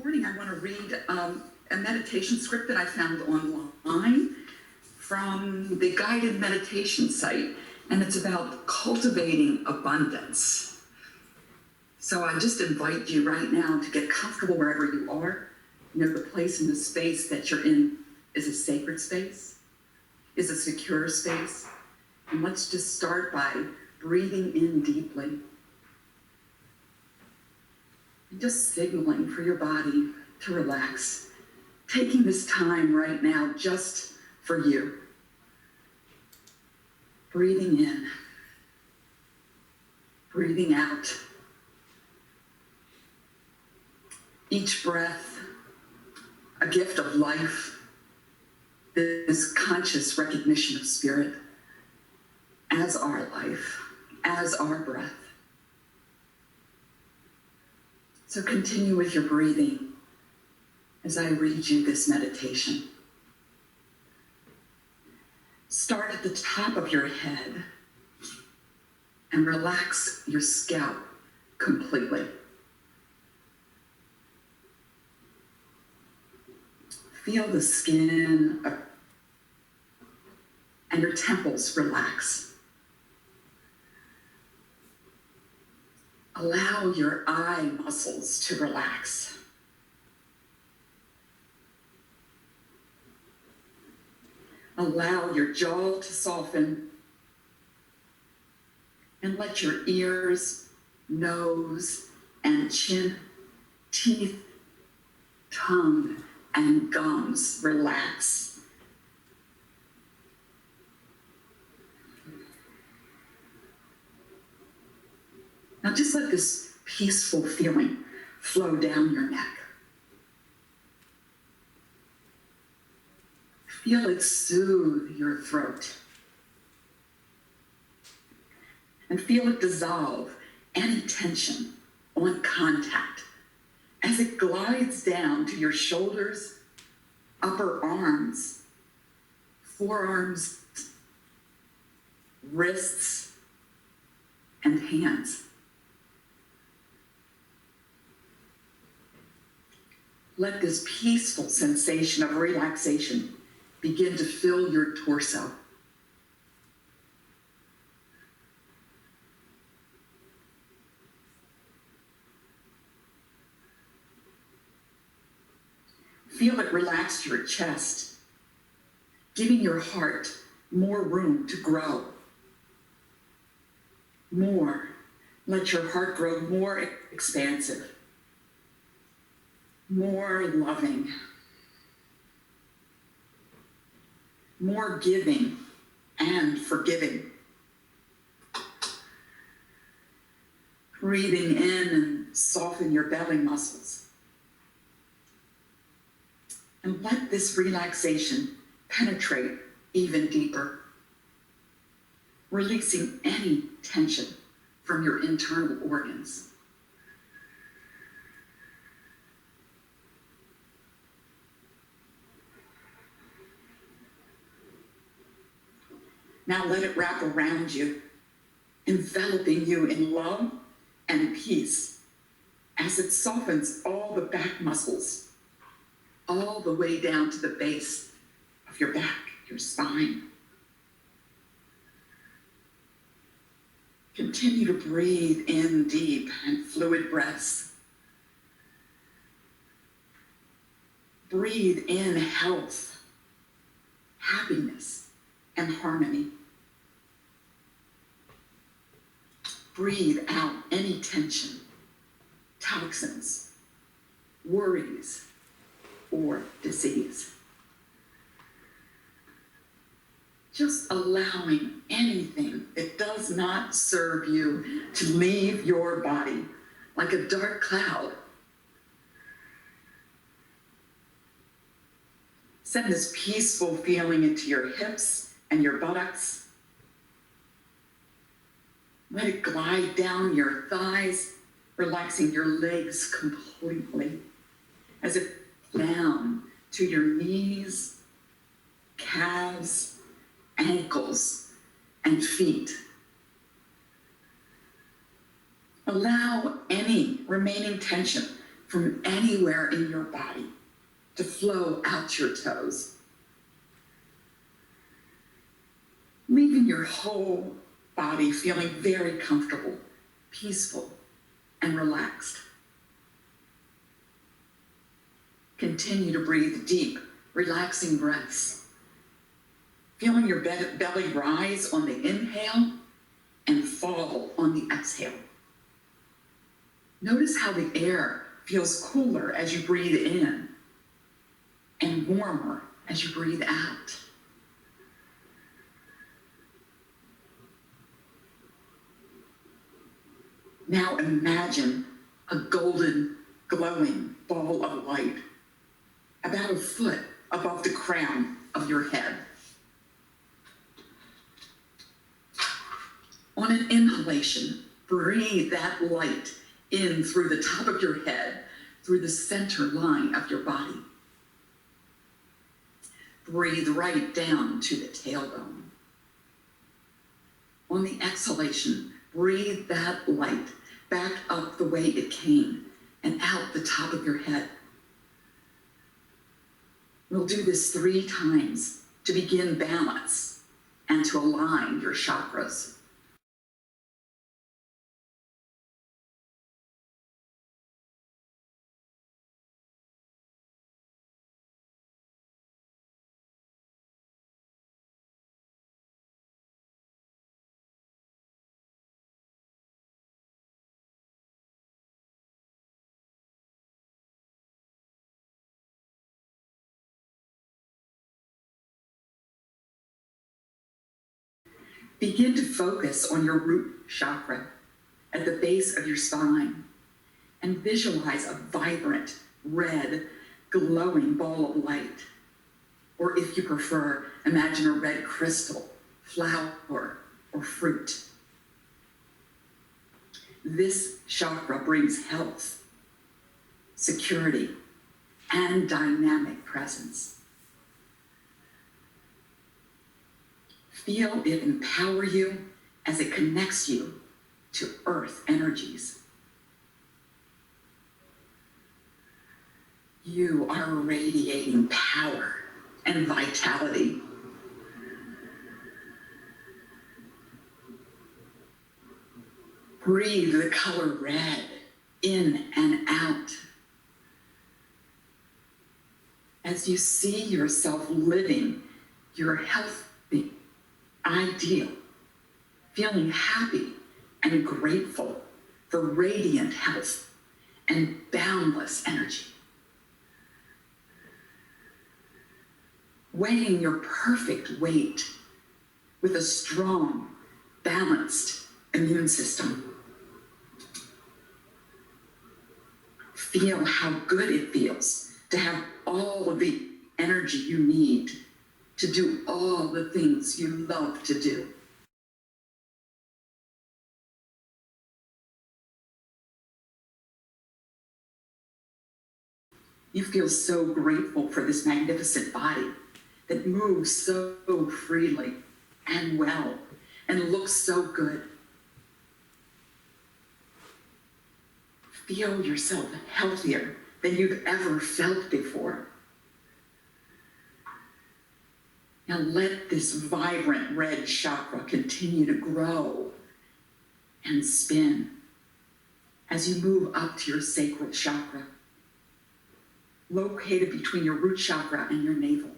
morning I want to read a meditation script that I found online from the guided meditation site, and it's about cultivating abundance. So I just invite you right now to get comfortable wherever you are. You know, the place and the space that you're in is a sacred space, is a secure space. And let's just start by breathing in deeply. And just signaling for your body to relax. Taking this time right now just for you. Breathing in. Breathing out. Each breath, a gift of life, this conscious recognition of spirit as our life, as our breath. So continue with your breathing as I read you this meditation. Start at the top of your head and relax your scalp completely. Feel the skin and your temples relax. Allow your eye muscles to relax. Allow your jaw to soften. And let your ears, nose, and chin, teeth, tongue, and gums relax. Now just let this peaceful feeling flow down your neck. Feel it soothe your throat. And feel it dissolve any tension on contact as it glides down to your shoulders, upper arms, forearms, wrists, and hands. Let this peaceful sensation of relaxation begin to fill your torso. Feel it relax your chest, giving your heart more room to grow. More. Let your heart grow more expansive, more loving, more giving and forgiving. Breathing in and soften your belly muscles. And let this relaxation penetrate even deeper, releasing any tension from your internal organs. Now let it wrap around you, enveloping you in love and peace as it softens all the back muscles, all the way down to the base of your back, your spine. Continue to breathe in deep and fluid breaths. Breathe in health, happiness, and harmony. Breathe out any tension, toxins, worries, or disease. Just allowing anything that does not serve you to leave your body like a dark cloud. Send this peaceful feeling into your hips and your buttocks. Let it glide down your thighs, relaxing your legs completely as it down to your knees, calves, ankles, and feet. Allow any remaining tension from anywhere in your body to flow out your toes, leaving your whole body feeling very comfortable, peaceful, and relaxed. Continue to breathe deep, relaxing breaths, feeling your belly rise on the inhale and fall on the exhale. Notice how the air feels cooler as you breathe in and warmer as you breathe out. Now imagine a golden, glowing ball of light about a foot above the crown of your head. On an inhalation, breathe that light in through the top of your head, through the center line of your body. Breathe right down to the tailbone. On the exhalation, breathe that light back up the way it came and out the top of your head. We'll do this 3 times to begin balance and to align your chakras. Begin to focus on your root chakra at the base of your spine and visualize a vibrant, red, glowing ball of light. Or if you prefer, imagine a red crystal, flower, or fruit. This chakra brings health, security, and dynamic presence. Feel it empower you as it connects you to earth energies. You are radiating power and vitality. Breathe the color red in and out as you see yourself living your healthy ideal, feeling happy and grateful for radiant health and boundless energy. Weighing your perfect weight with a strong, balanced immune system. Feel how good it feels to have all of the energy you need to do all the things you love to do. You feel so grateful for this magnificent body that moves so freely and well and looks so good. Feel yourself healthier than you've ever felt before. Now let this vibrant red chakra continue to grow and spin as you move up to your sacral chakra, located between your root chakra and your navel.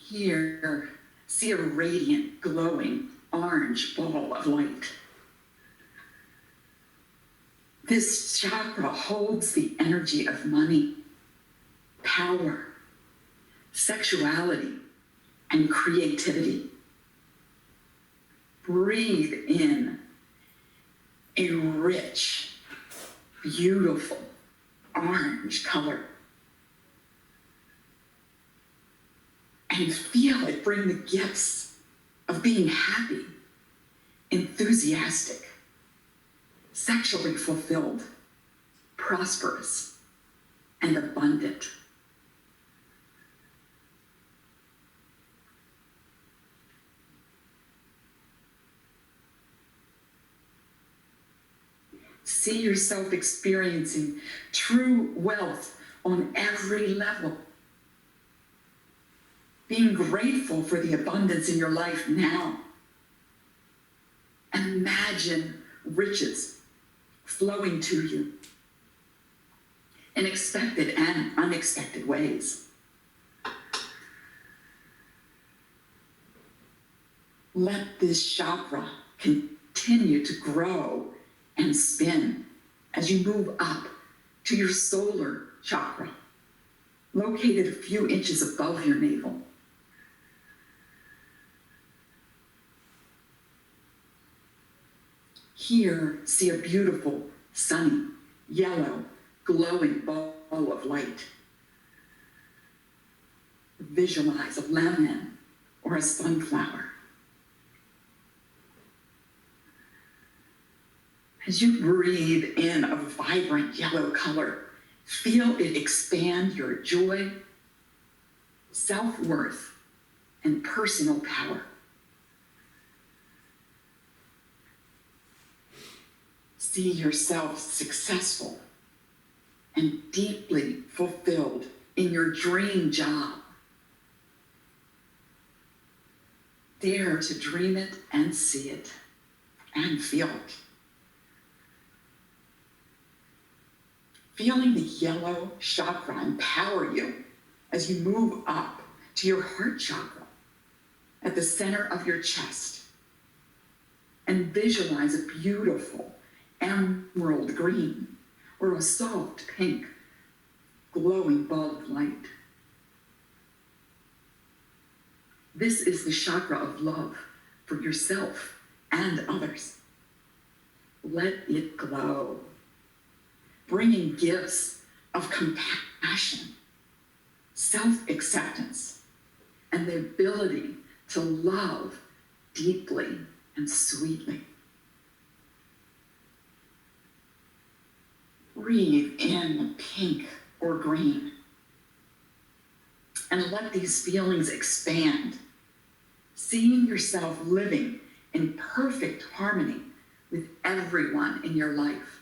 Here, see a radiant, glowing orange ball of light. This chakra holds the energy of money, power, sexuality, and creativity. Breathe in a rich, beautiful orange color. And feel it bring the gifts of being happy, enthusiastic, sexually fulfilled, prosperous, and abundant. See yourself experiencing true wealth on every level. Being grateful for the abundance in your life now. And imagine riches flowing to you in expected and unexpected ways. Let this chakra continue to grow and spin as you move up to your solar chakra, located a few inches above your navel. Here, see a beautiful, sunny, yellow, glowing ball of light. Visualize a lemon or a sunflower. As you breathe in a vibrant yellow color, feel it expand your joy, self-worth, and personal power. See yourself successful and deeply fulfilled in your dream job. Dare to dream it and see it and feel it. Feeling the yellow chakra empower you as you move up to your heart chakra at the center of your chest, and visualize a beautiful emerald green or a soft pink glowing ball of light. This is the chakra of love for yourself and others. Let it glow, bringing gifts of compassion, self-acceptance, and the ability to love deeply and sweetly. Breathe in pink or green and let these feelings expand, seeing yourself living in perfect harmony with everyone in your life.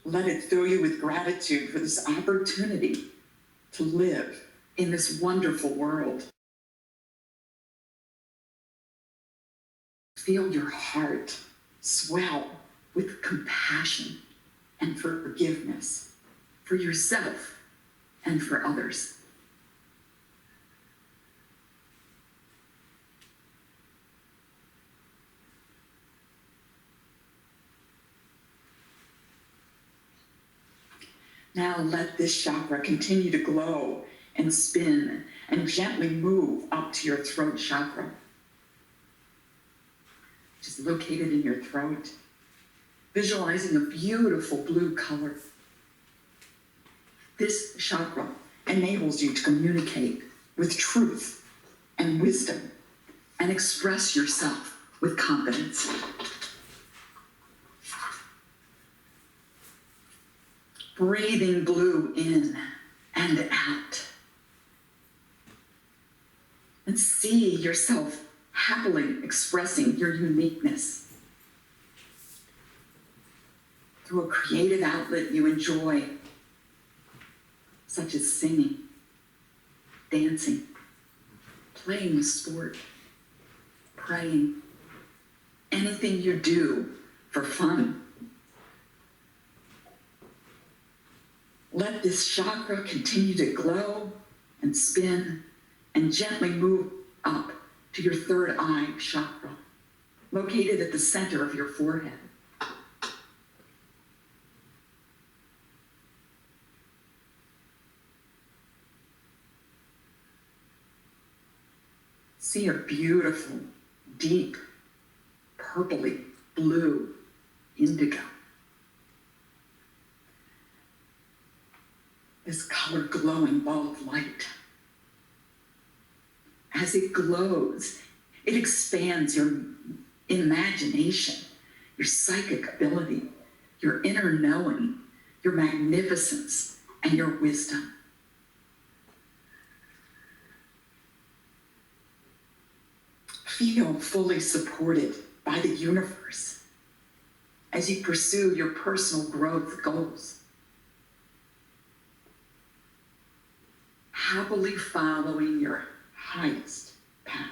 Let it fill you with gratitude for this opportunity to live in this wonderful world. Feel your heart swell with compassion and forgiveness for yourself and for others. Now let this chakra continue to glow and spin and gently move up to your throat chakra, which is located in your throat, visualizing a beautiful blue color. This chakra enables you to communicate with truth and wisdom and express yourself with confidence. Breathing blue in and out. And see yourself happily expressing your uniqueness through a creative outlet you enjoy, such as singing, dancing, playing a sport, praying, anything you do for fun. Let this chakra continue to glow and spin and gently move up to your third eye chakra, located at the center of your forehead. See a beautiful, deep, purpley blue indigo. this color glowing ball of light. As it glows, it expands your imagination, your psychic ability, your inner knowing, your magnificence, and your wisdom. Feel fully supported by the universe as you pursue your personal growth goals. Happily following your highest path.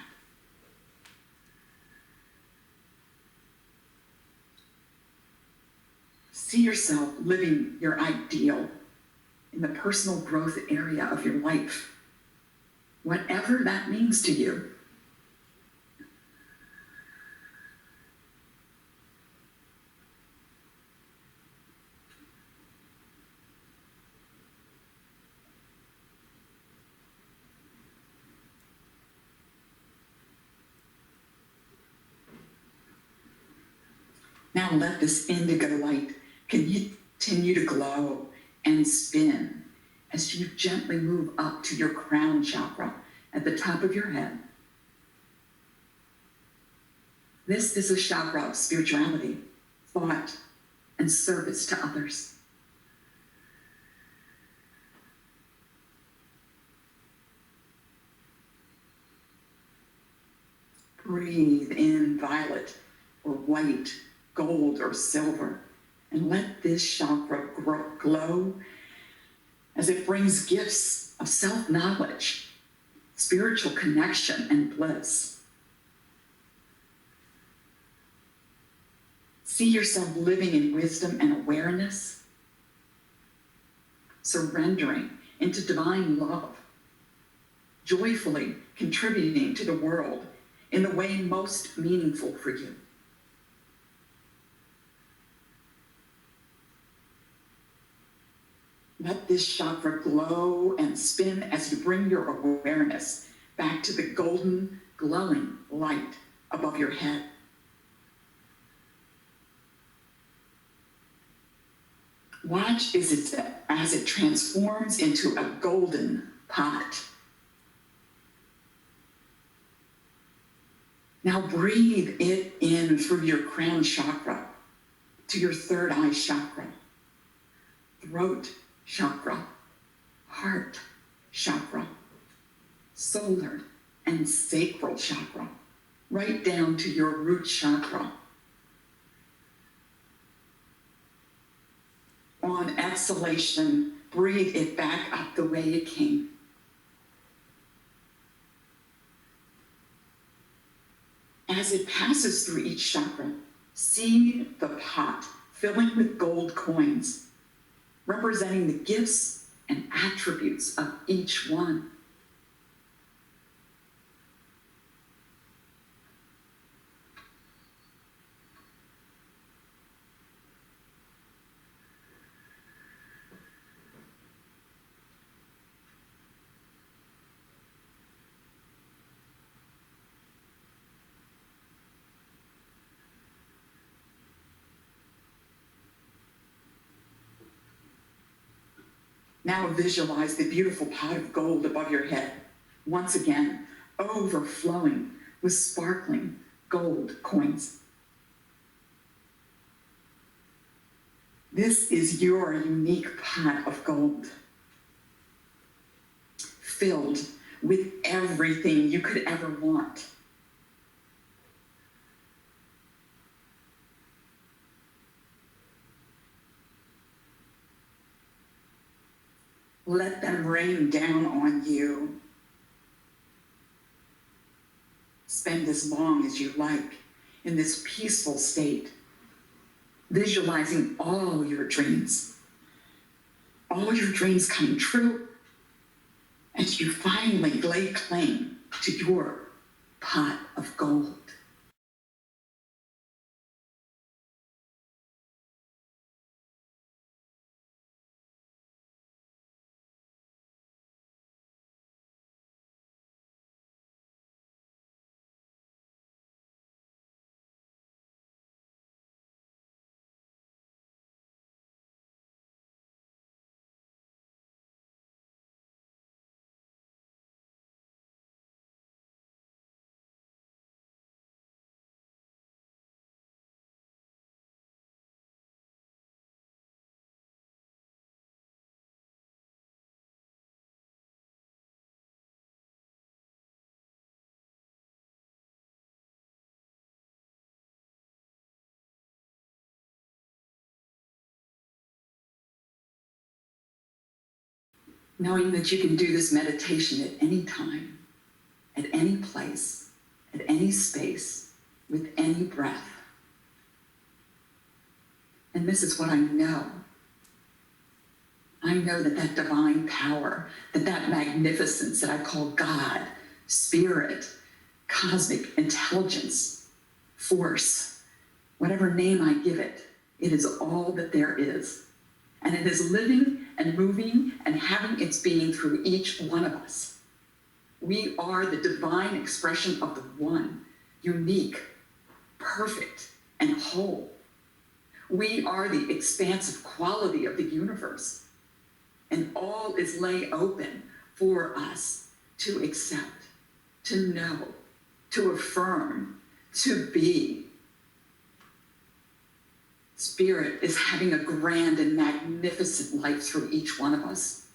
See yourself living your ideal in the personal growth area of your life, whatever that means to you. Now let this indigo light continue to glow and spin as you gently move up to your crown chakra at the top of your head. This is a chakra of spirituality, thought, and service to others. Breathe in violet or white, gold or silver, and let this chakra glow as it brings gifts of self-knowledge, spiritual connection, and bliss. See yourself living in wisdom and awareness, surrendering into divine love, joyfully contributing to the world in the way most meaningful for you. Let this chakra glow and spin as you bring your awareness back to the golden, glowing light above your head. Watch as it transforms into a golden pot. Now breathe it in through your crown chakra to your third eye chakra, throat chakra, heart chakra, solar and sacral chakra, right down to your root chakra. On exhalation, breathe it back up the way it came. As it passes through each chakra, see the pot filling with gold coins, representing the gifts and attributes of each one. Now visualize the beautiful pot of gold above your head, once again, overflowing with sparkling gold coins. This is your unique pot of gold, filled with everything you could ever want. Let them rain down on you. Spend as long as you like in this peaceful state, visualizing all your dreams come true, as you finally lay claim to your pot of gold. knowing that you can do this meditation at any time, at any place, at any space, with any breath. And this is what I know. I know that that divine power, that magnificence that I call God, spirit, cosmic intelligence, force, whatever name I give it, it is all that there is. And it is living and moving and having its being through each one of us. We are the divine expression of the one, unique, perfect, and whole. We are the expansive quality of the universe. And all is laid open for us to accept, to know, to affirm, to be. Spirit is having a grand and magnificent life through each one of us.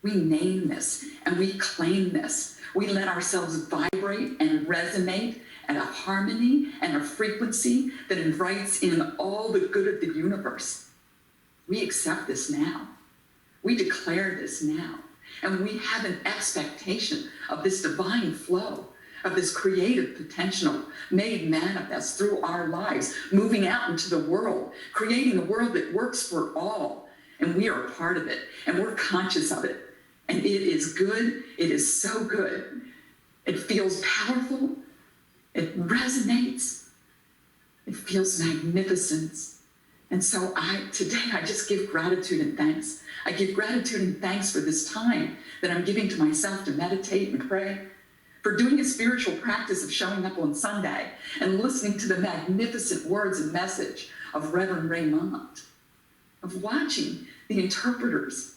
We name this and we claim this. We let ourselves vibrate and resonate at a harmony and a frequency that invites in all the good of the universe. We accept this now. We declare this now. And we have an expectation of this divine flow, of this creative potential made manifest through our lives, moving out into the world, creating a world that works for all. And we are a part of it, and we're conscious of it. And it is good. It is so good. It feels powerful. It resonates. It feels magnificent. And so today I just give gratitude and thanks. I give gratitude and thanks for this time that I'm giving to myself to meditate and pray, for doing a spiritual practice of showing up on Sunday and listening to the magnificent words and message of Reverend Raymont, of watching the interpreters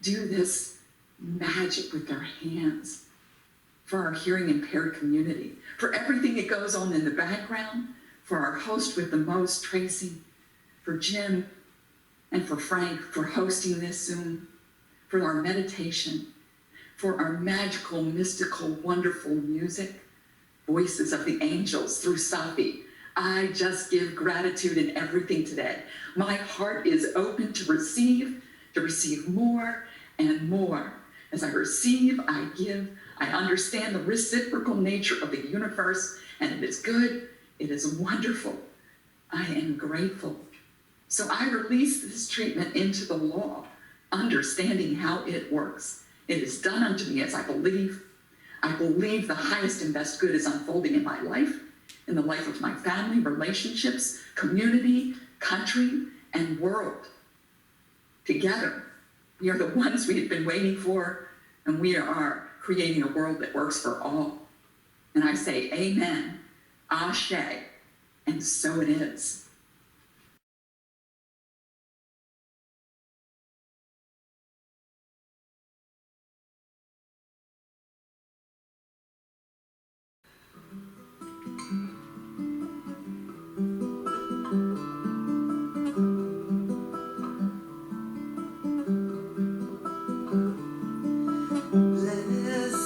do this magic with their hands for our hearing impaired community, for everything that goes on in the background, for our host with the most, Tracy, for Jim, and for Frank for hosting this Zoom, for our meditation, for our magical, mystical, wonderful music, voices of the angels through Safi. I just give gratitude in everything today. My heart is open to receive more and more. As I receive, I give. I understand the reciprocal nature of the universe, and it is good. It is wonderful. I am grateful. So I release this treatment into the law, understanding how it works. It is done unto me as I believe. I believe the highest and best good is unfolding in my life, in the life of my family, relationships, community, country, and world. Together, we are the ones we have been waiting for, and we are creating a world that works for all. And I say, amen, ashe, and so it is.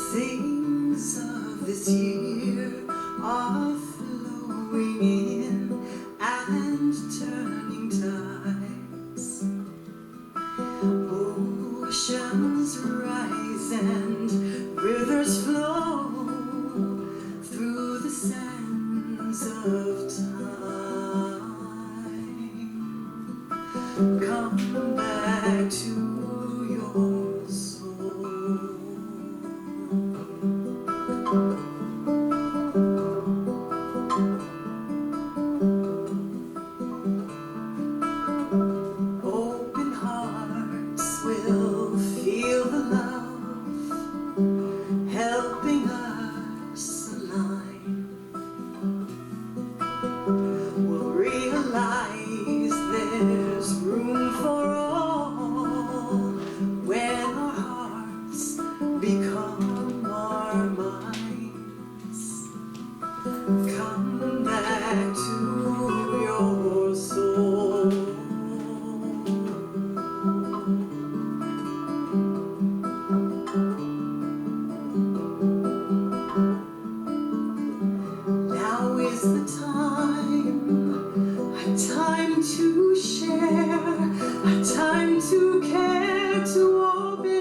Blessings of this year are flowing in and turning tides. Oceans rise and rivers flow through the sands of time. Come back to your soul. Open hearts will feel the love, helping us align. We'll realize there's room for all when our hearts become our minds. Come back to your soul. Now is the time, a time to share, a time to care, to open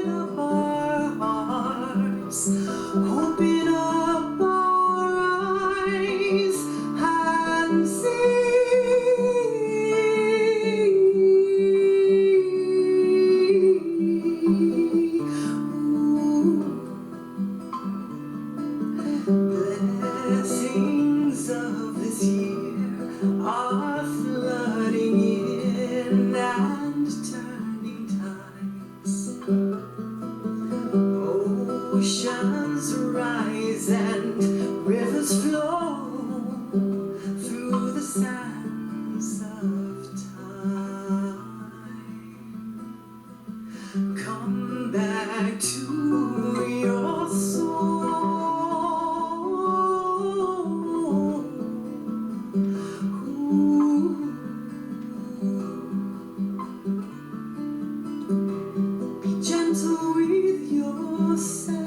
yourself.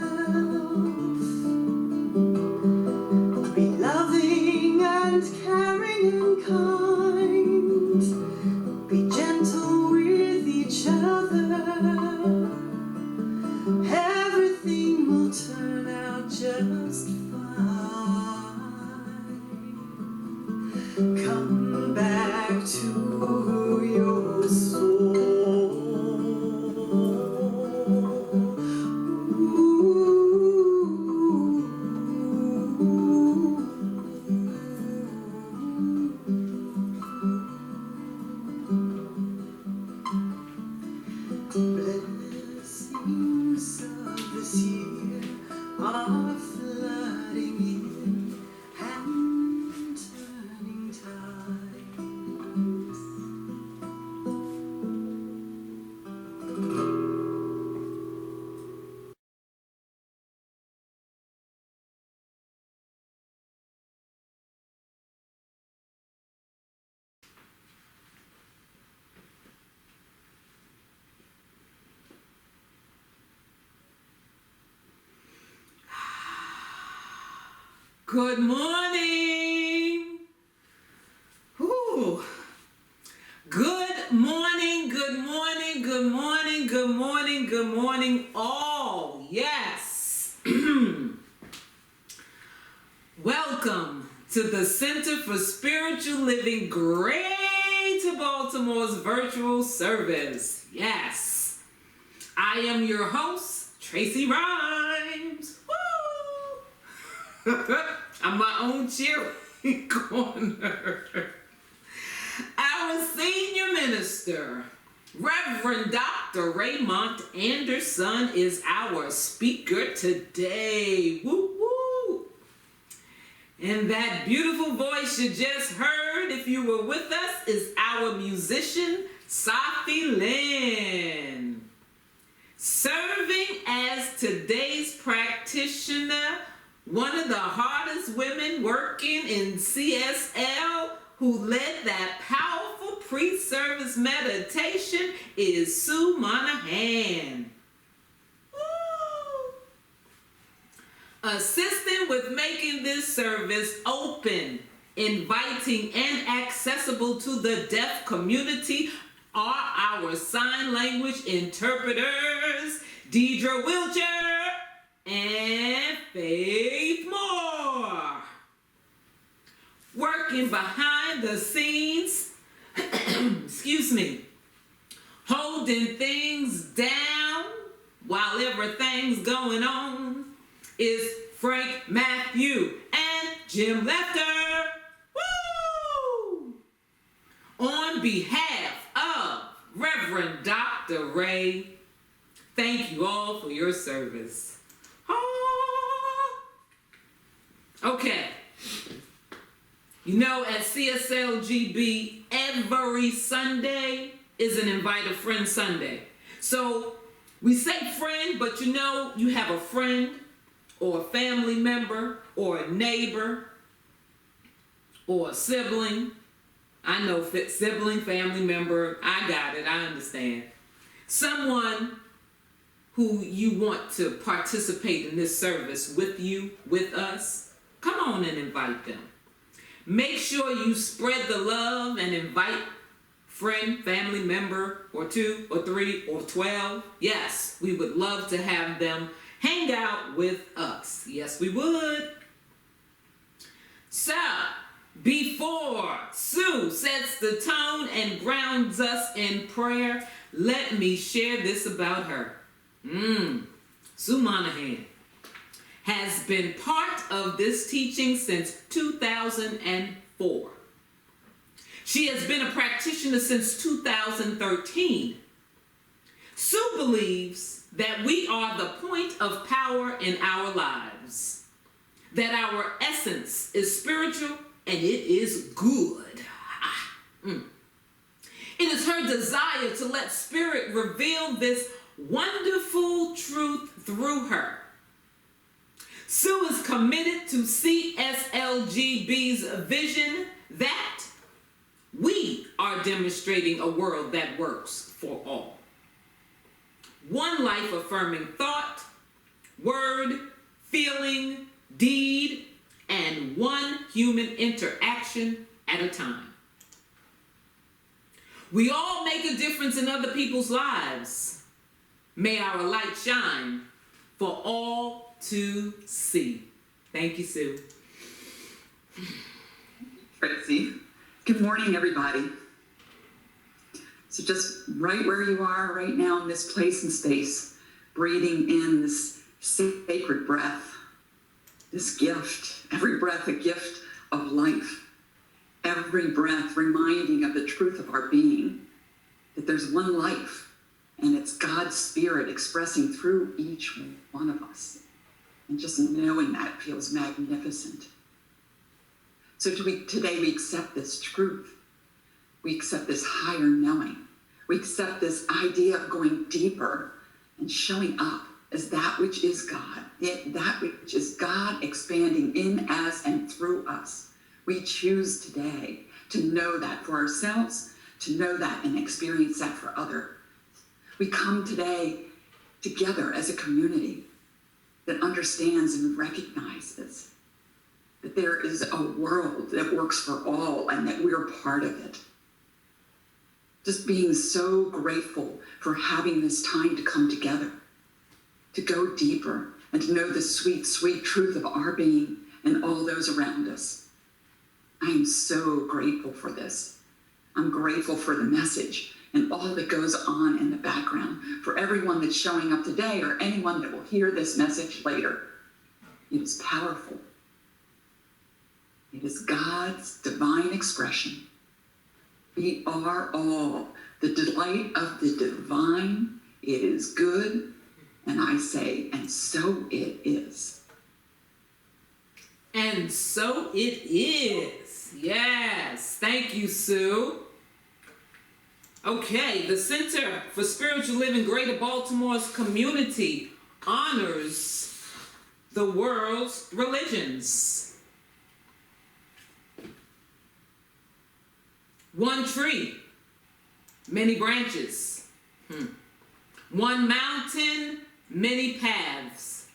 Be loving and caring and kind. Be gentle with each other. Everything will turn out just fine. Come back to your soul. Blessings of this year are flooding in and turning tides. Good morning. Ooh. Good morning, good morning, good morning, good morning, good morning, all. Yes. Welcome to the Center for Spiritual Living, Greater Baltimore's virtual service. Yes. I am your host, Tracy Rhymes. Woo! I'm my own cheering corner. Our senior minister, Reverend Dr. Raymont Anderson, is our speaker today. Woo woo! And that beautiful voice you just heard, if you were with us, is our musician, Safi Lynn. Serving as today's practitioner, one of the hardest women working in CSL who led that powerful pre-service meditation is Sue Monahan. Woo! Assisting with making this service open, inviting, and accessible to the deaf community are our sign language interpreters, Deidre Wilcher and Faith Moore. Working behind the scenes, excuse me, holding things down while everything's going on is Frank Matthew and Jim Lefter. Woo! On behalf of Reverend Dr. Ray, thank you all for your service. Okay. You know, at CSLGB, every Sunday is an Invite a Friend Sunday. So we say friend, but you know, you have a friend or a family member or a neighbor or a sibling. I know sibling, family member, I got it, I understand. Someone who you want to participate in this service with you, with us. Come on and invite them. Make sure you spread the love and invite friend, family member, or 2 or 3 or 12. Yes, we would love to have them hang out with us. Yes, we would. So, before Sue sets the tone and grounds us in prayer, let me share this about her. Sue Monahan has been part of this teaching since 2004. She has been a practitioner since 2013. Sue believes that we are the point of power in our lives, that our essence is spiritual and it is good. It is her desire to let Spirit reveal this wonderful truth through her. Sue is committed to CSLGB's vision that we are demonstrating a world that works for all. One life-affirming thought, word, feeling, deed, and one human interaction at a time. We all make a difference in other people's lives. May our light shine for all to see. Thank you, Sue. Tracy. Good morning, everybody. So just right where you are right now in this place and space, breathing in this sacred breath, this gift, every breath a gift of life, every breath reminding of the truth of our being, that there's one life, and it's God's Spirit expressing through each one of us. And just knowing that feels magnificent. So today we accept this truth. We accept this higher knowing. We accept this idea of going deeper and showing up as that which is God, that which is God expanding in, as, and through us. We choose today to know that for ourselves, to know that and experience that for others. We come today together as a community that understands and recognizes that there is a world that works for all and that we're part of it. Just being so grateful for having this time to come together, to go deeper, and to know the sweet, sweet truth of our being and all those around us. I am so grateful for this. I'm grateful for the message and all that goes on in the background, for everyone that's showing up today or anyone that will hear this message later. It is powerful. It is God's divine expression. We are all the delight of the divine. It is good, and I say, and so it is. And so it is. Yes. Thank you, Sue. Okay, the Center for Spiritual Living Greater Baltimore's community honors the world's religions. One tree, many branches. One mountain, many paths.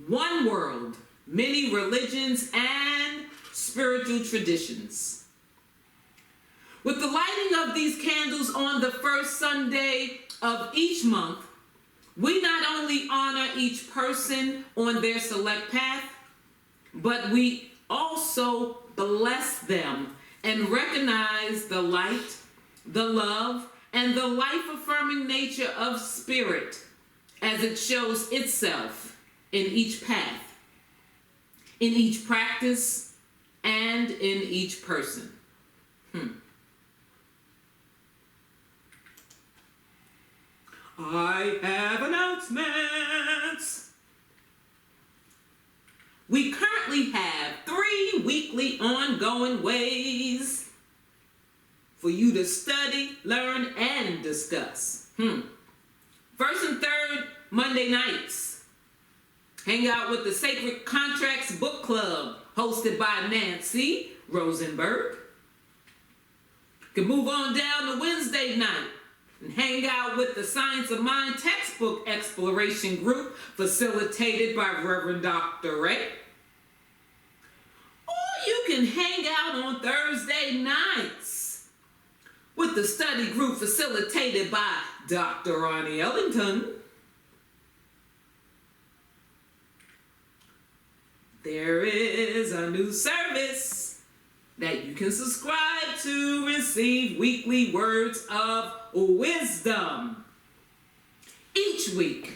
One world, many religions and spiritual traditions. With the lighting of these candles on the first Sunday of each month, we not only honor each person on their select path, but we also bless them and recognize the light, the love, and the life-affirming nature of spirit as it shows itself in each path, in each practice, and in each person. I have announcements. We currently have 3 weekly ongoing ways for you to study, learn, and discuss. First and third Monday nights, hang out with the Sacred Contracts Book Club, hosted by Nancy Rosenberg. You can move on down to Wednesday night and hang out with the Science of Mind textbook exploration group, facilitated by Reverend Dr. Ray. Or you can hang out on Thursday nights with the study group facilitated by Dr. Ronnie Ellington. There is a new service that you can subscribe to receive weekly words of wisdom. Each week,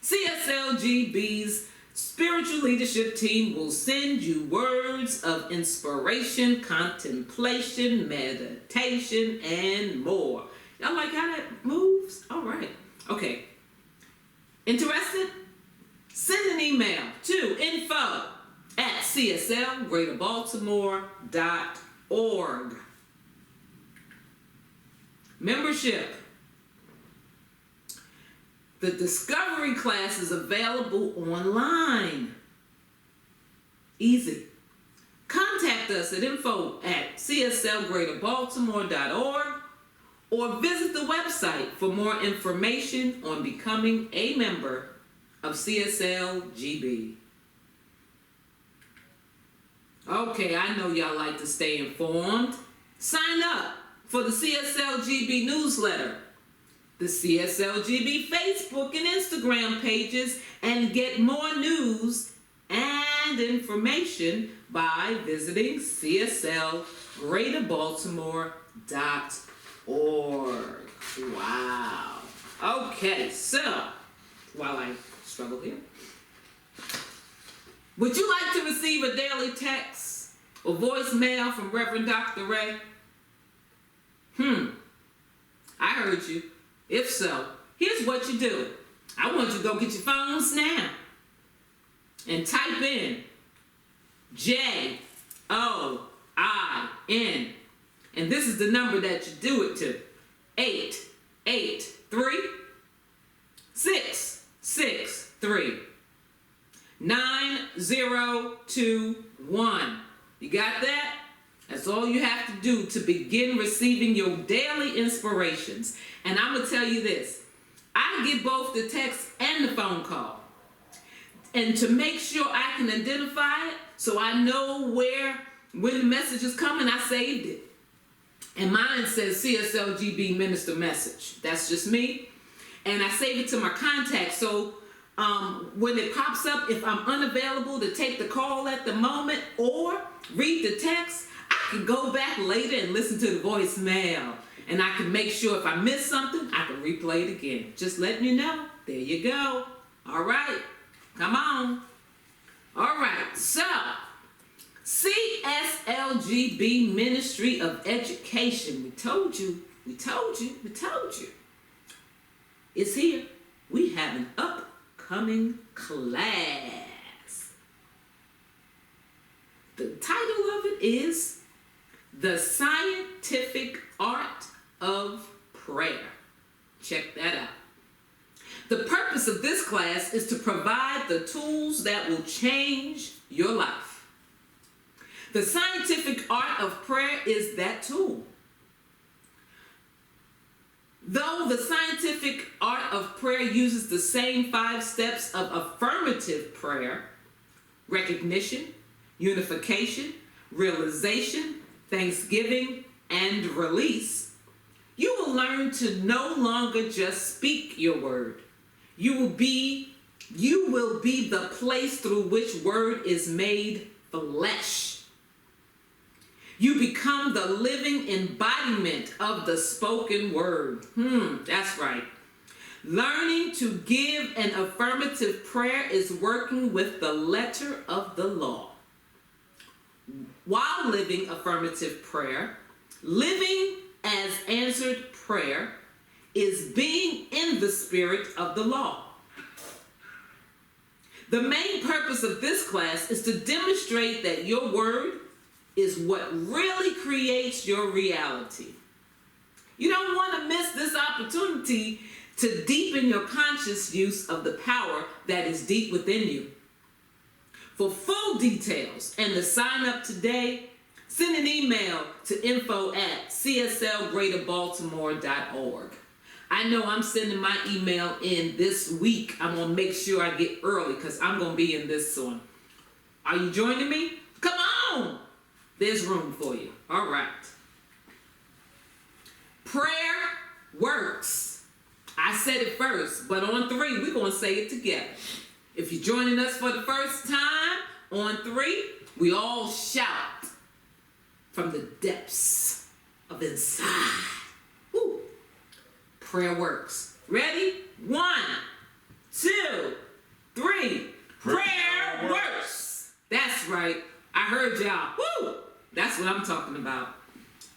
CSLGB's spiritual leadership team will send you words of inspiration, contemplation, meditation, and more. Y'all like how that moves? All right. Okay. Interested? Send an email to info@cslgreaterbaltimore.org. Membership. The Discovery class is available online. Easy. Contact us at info@cslgreaterbaltimore.org or visit the website for more information on becoming a member of CSLGB. Okay, I know y'all like to stay informed. Sign up for the CSLGB newsletter, the CSLGB Facebook and Instagram pages, and get more news and information by visiting CSLGreaterBaltimore.org. Wow. Okay, so while I struggle here, would you like to receive a daily text or voicemail from Reverend Dr. Ray? I heard you. If so, here's what you do. I want you to go get your phones now and type in JOIN. And this is the number that you do it to. 883-663-9021. You got that? That's all you have to do to begin receiving your daily inspirations. And I'm going to tell you this. I get both the text and the phone call. And to make sure I can identify it, so I know when the message is coming, I saved it. And mine says CSLGB Minister Message. That's just me. And I save it to my contacts. So when it pops up, if I'm unavailable to take the call at the moment or read the text, I can go back later and listen to the voicemail. And I can make sure if I miss something, I can replay it again. Just letting you know. There you go. All right. Come on. All right. So, CSLGB Ministry of Education. We told you. It's here. We have an upcoming class. The title of it is The Scientific Art of Prayer. Check that out. The purpose of this class is to provide the tools that will change your life. The scientific art of prayer is that tool. Though the scientific art of prayer uses the same 5 steps of affirmative prayer: recognition, unification, realization, thanksgiving, and release, you will learn to no longer just speak your word. You will be the place through which word is made flesh. You become the living embodiment of the spoken word. That's right. Learning to give an affirmative prayer is working with the letter of the law. While living affirmative prayer, living as answered prayer is being in the spirit of the law. The main purpose of this class is to demonstrate that your word is what really creates your reality. You don't want to miss this opportunity to deepen your conscious use of the power that is deep within you. For full details and to sign up today, send an email to info@cslgreaterbaltimore.org. I know I'm sending my email in this week. I'm going to make sure I get early because I'm going to be in this one. Are you joining me? Come on! There's room for you. All right. Prayer works. I said it first, but on 3, we're going to say it together. If you're joining us for the first time, on 3, we all shout from the depths of inside. Woo. Prayer works. Ready? 1, 2, 3. Prayer works. That's right. I heard y'all. Woo! That's what I'm talking about.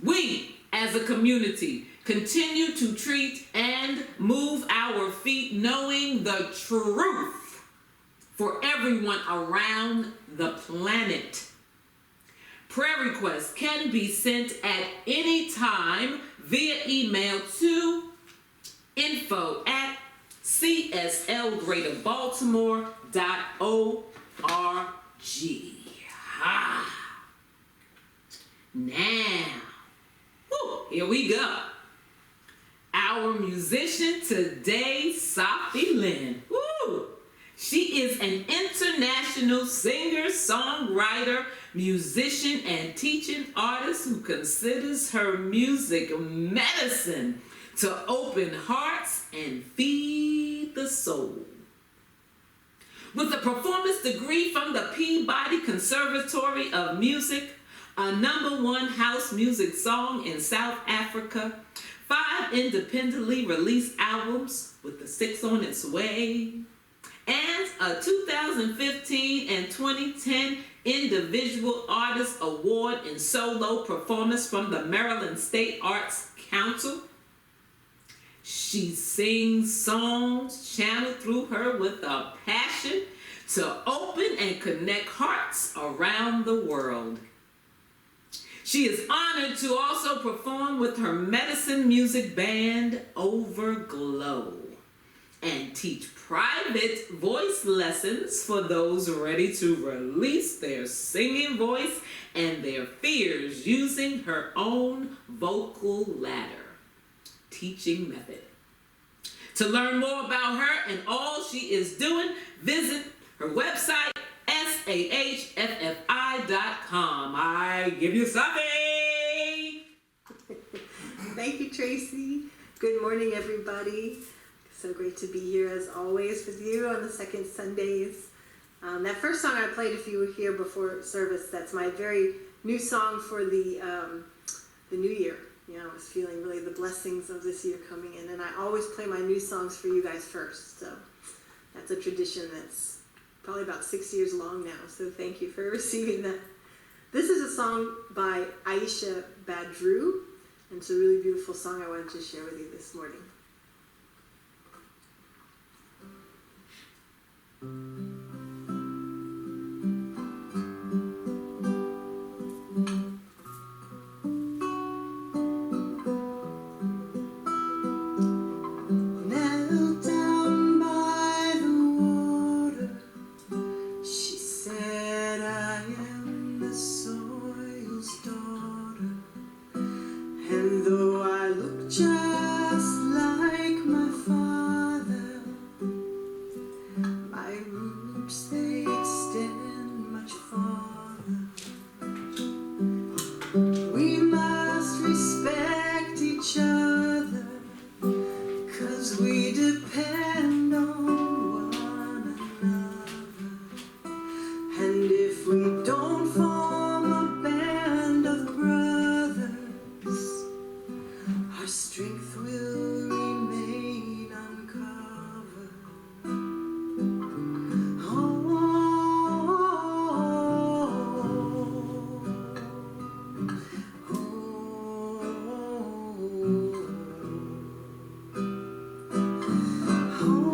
We, as a community, continue to treat and move our feet knowing the truth for everyone around the planet. Prayer requests can be sent at any time via email to info@cslgreaterbaltimore.org. Now, here we go. Our musician today, Sophie Lynn. She is an international singer, songwriter, musician, and teaching artist who considers her music medicine to open hearts and feed the soul. With a performance degree from the Peabody Conservatory of Music, a #1 house music song in South Africa, 5 independently released albums with the 6 on its way, and a 2015 and 2010 Individual Artist Award in Solo Performance from the Maryland State Arts Council. She sings songs channeled through her with a passion to open and connect hearts around the world. She is honored to also perform with her medicine music band Overglow and teach private voice lessons for those ready to release their singing voice and their fears using her own vocal ladder teaching method. To learn more about her and all she is doing, visit her website, sahffi.com. I give you something. Thank you, Tracy. Good morning, everybody. So great to be here as always with you on the second Sundays. That first song I played, if you were here before service, that's my very new song for the new year. You know, I was feeling really the blessings of this year coming in, and I always play my new songs for you guys first. So that's a tradition that's probably about 6 years long now. So thank you for receiving that. This is a song by Aisha Badru, and it's a really beautiful song I wanted to share with you this morning. Oh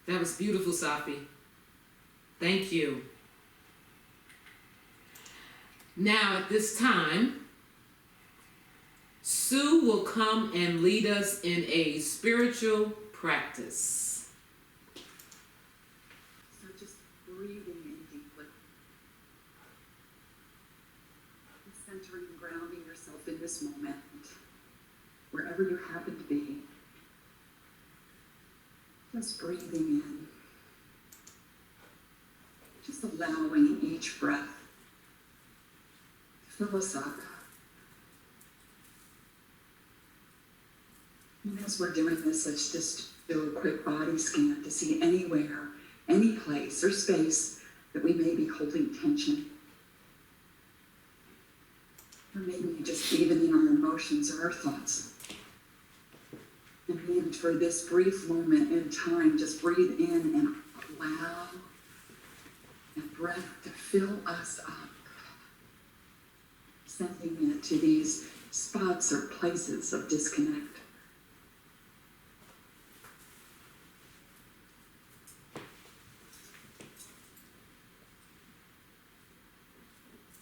That was beautiful, Safi. Thank you. Now, at this time, Sue will come and lead us in a spiritual practice. So just breathing in deeply. And centering and grounding yourself in this moment, wherever you happen to be. Just breathing in. Just allowing each breath to fill us up. And as we're doing this, let's just do a quick body scan to see anywhere, any place or space that we may be holding tension. Or maybe just even in our emotions or our thoughts. And then for this brief moment in time, just breathe in and allow that breath to fill us up, sending it to these spots or places of disconnect.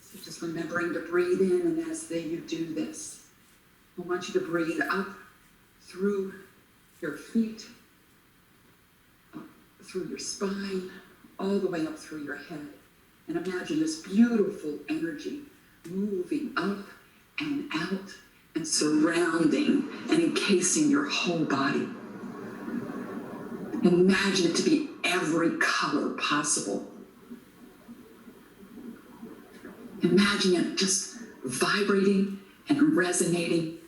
So just remembering to breathe in, and as you do this, I want you to breathe up through your feet, up through your spine, all the way up through your head. And imagine this beautiful energy moving up and out and surrounding and encasing your whole body. Imagine it to be every color possible. Imagine it just vibrating and resonating.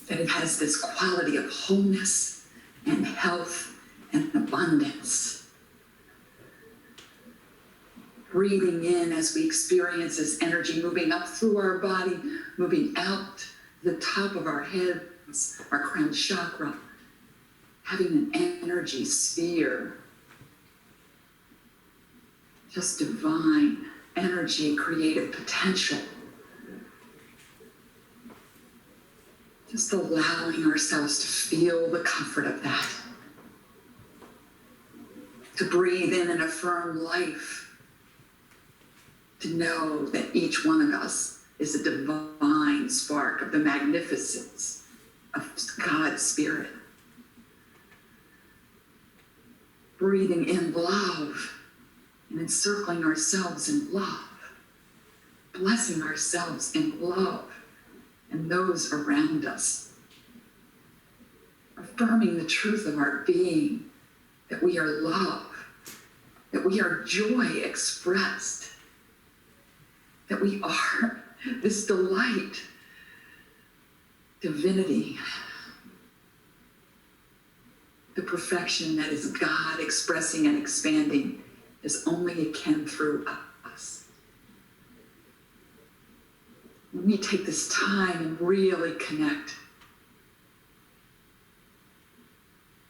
That it has this quality of wholeness and health and abundance. Breathing in as we experience this energy moving up through our body, moving out the top of our heads, our crown chakra, having an energy sphere. Just divine energy, creative potential. Just allowing ourselves to feel the comfort of that. To breathe in and affirm life. To know that each one of us is a divine spark of the magnificence of God's Spirit. Breathing in love and encircling ourselves in love. Blessing ourselves in love and those around us. Affirming the truth of our being, that we are love, that we are joy expressed, that we are this delight, divinity, the perfection that is God expressing and expanding as only it can through us. When we take this time and really connect,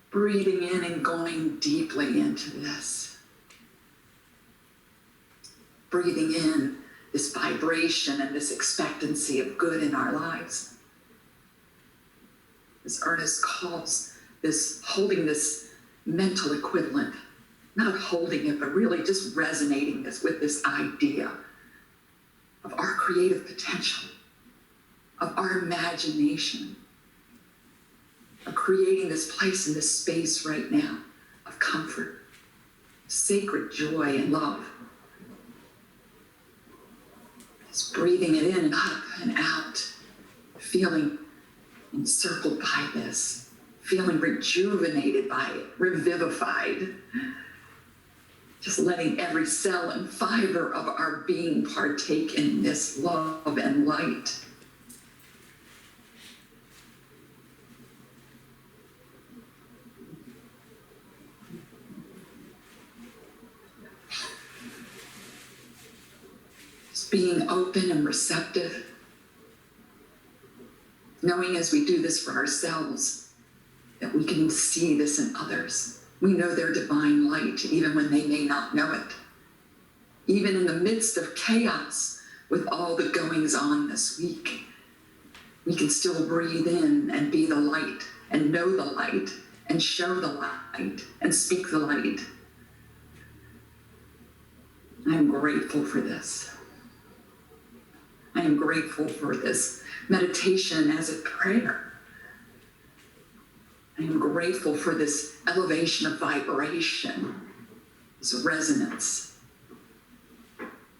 breathing in and going deeply into this, breathing in this vibration and this expectancy of good in our lives. As Ernest calls this, holding this mental equivalent, not holding it, but really just resonating this with this idea of our creative potential, of our imagination, of creating this place and this space right now of comfort, sacred joy and love. Just breathing it in and up and out, feeling encircled by this, feeling rejuvenated by it, revivified. Just letting every cell and fiber of our being partake in this love and light. Just being open and receptive. Knowing as we do this for ourselves that we can see this in others. We know their divine light, even when they may not know it. Even in the midst of chaos, with all the goings on this week, we can still breathe in and be the light, and know the light, and show the light and speak the light. I am grateful for this. I am grateful for this meditation as a prayer. I am grateful for this elevation of vibration, this resonance,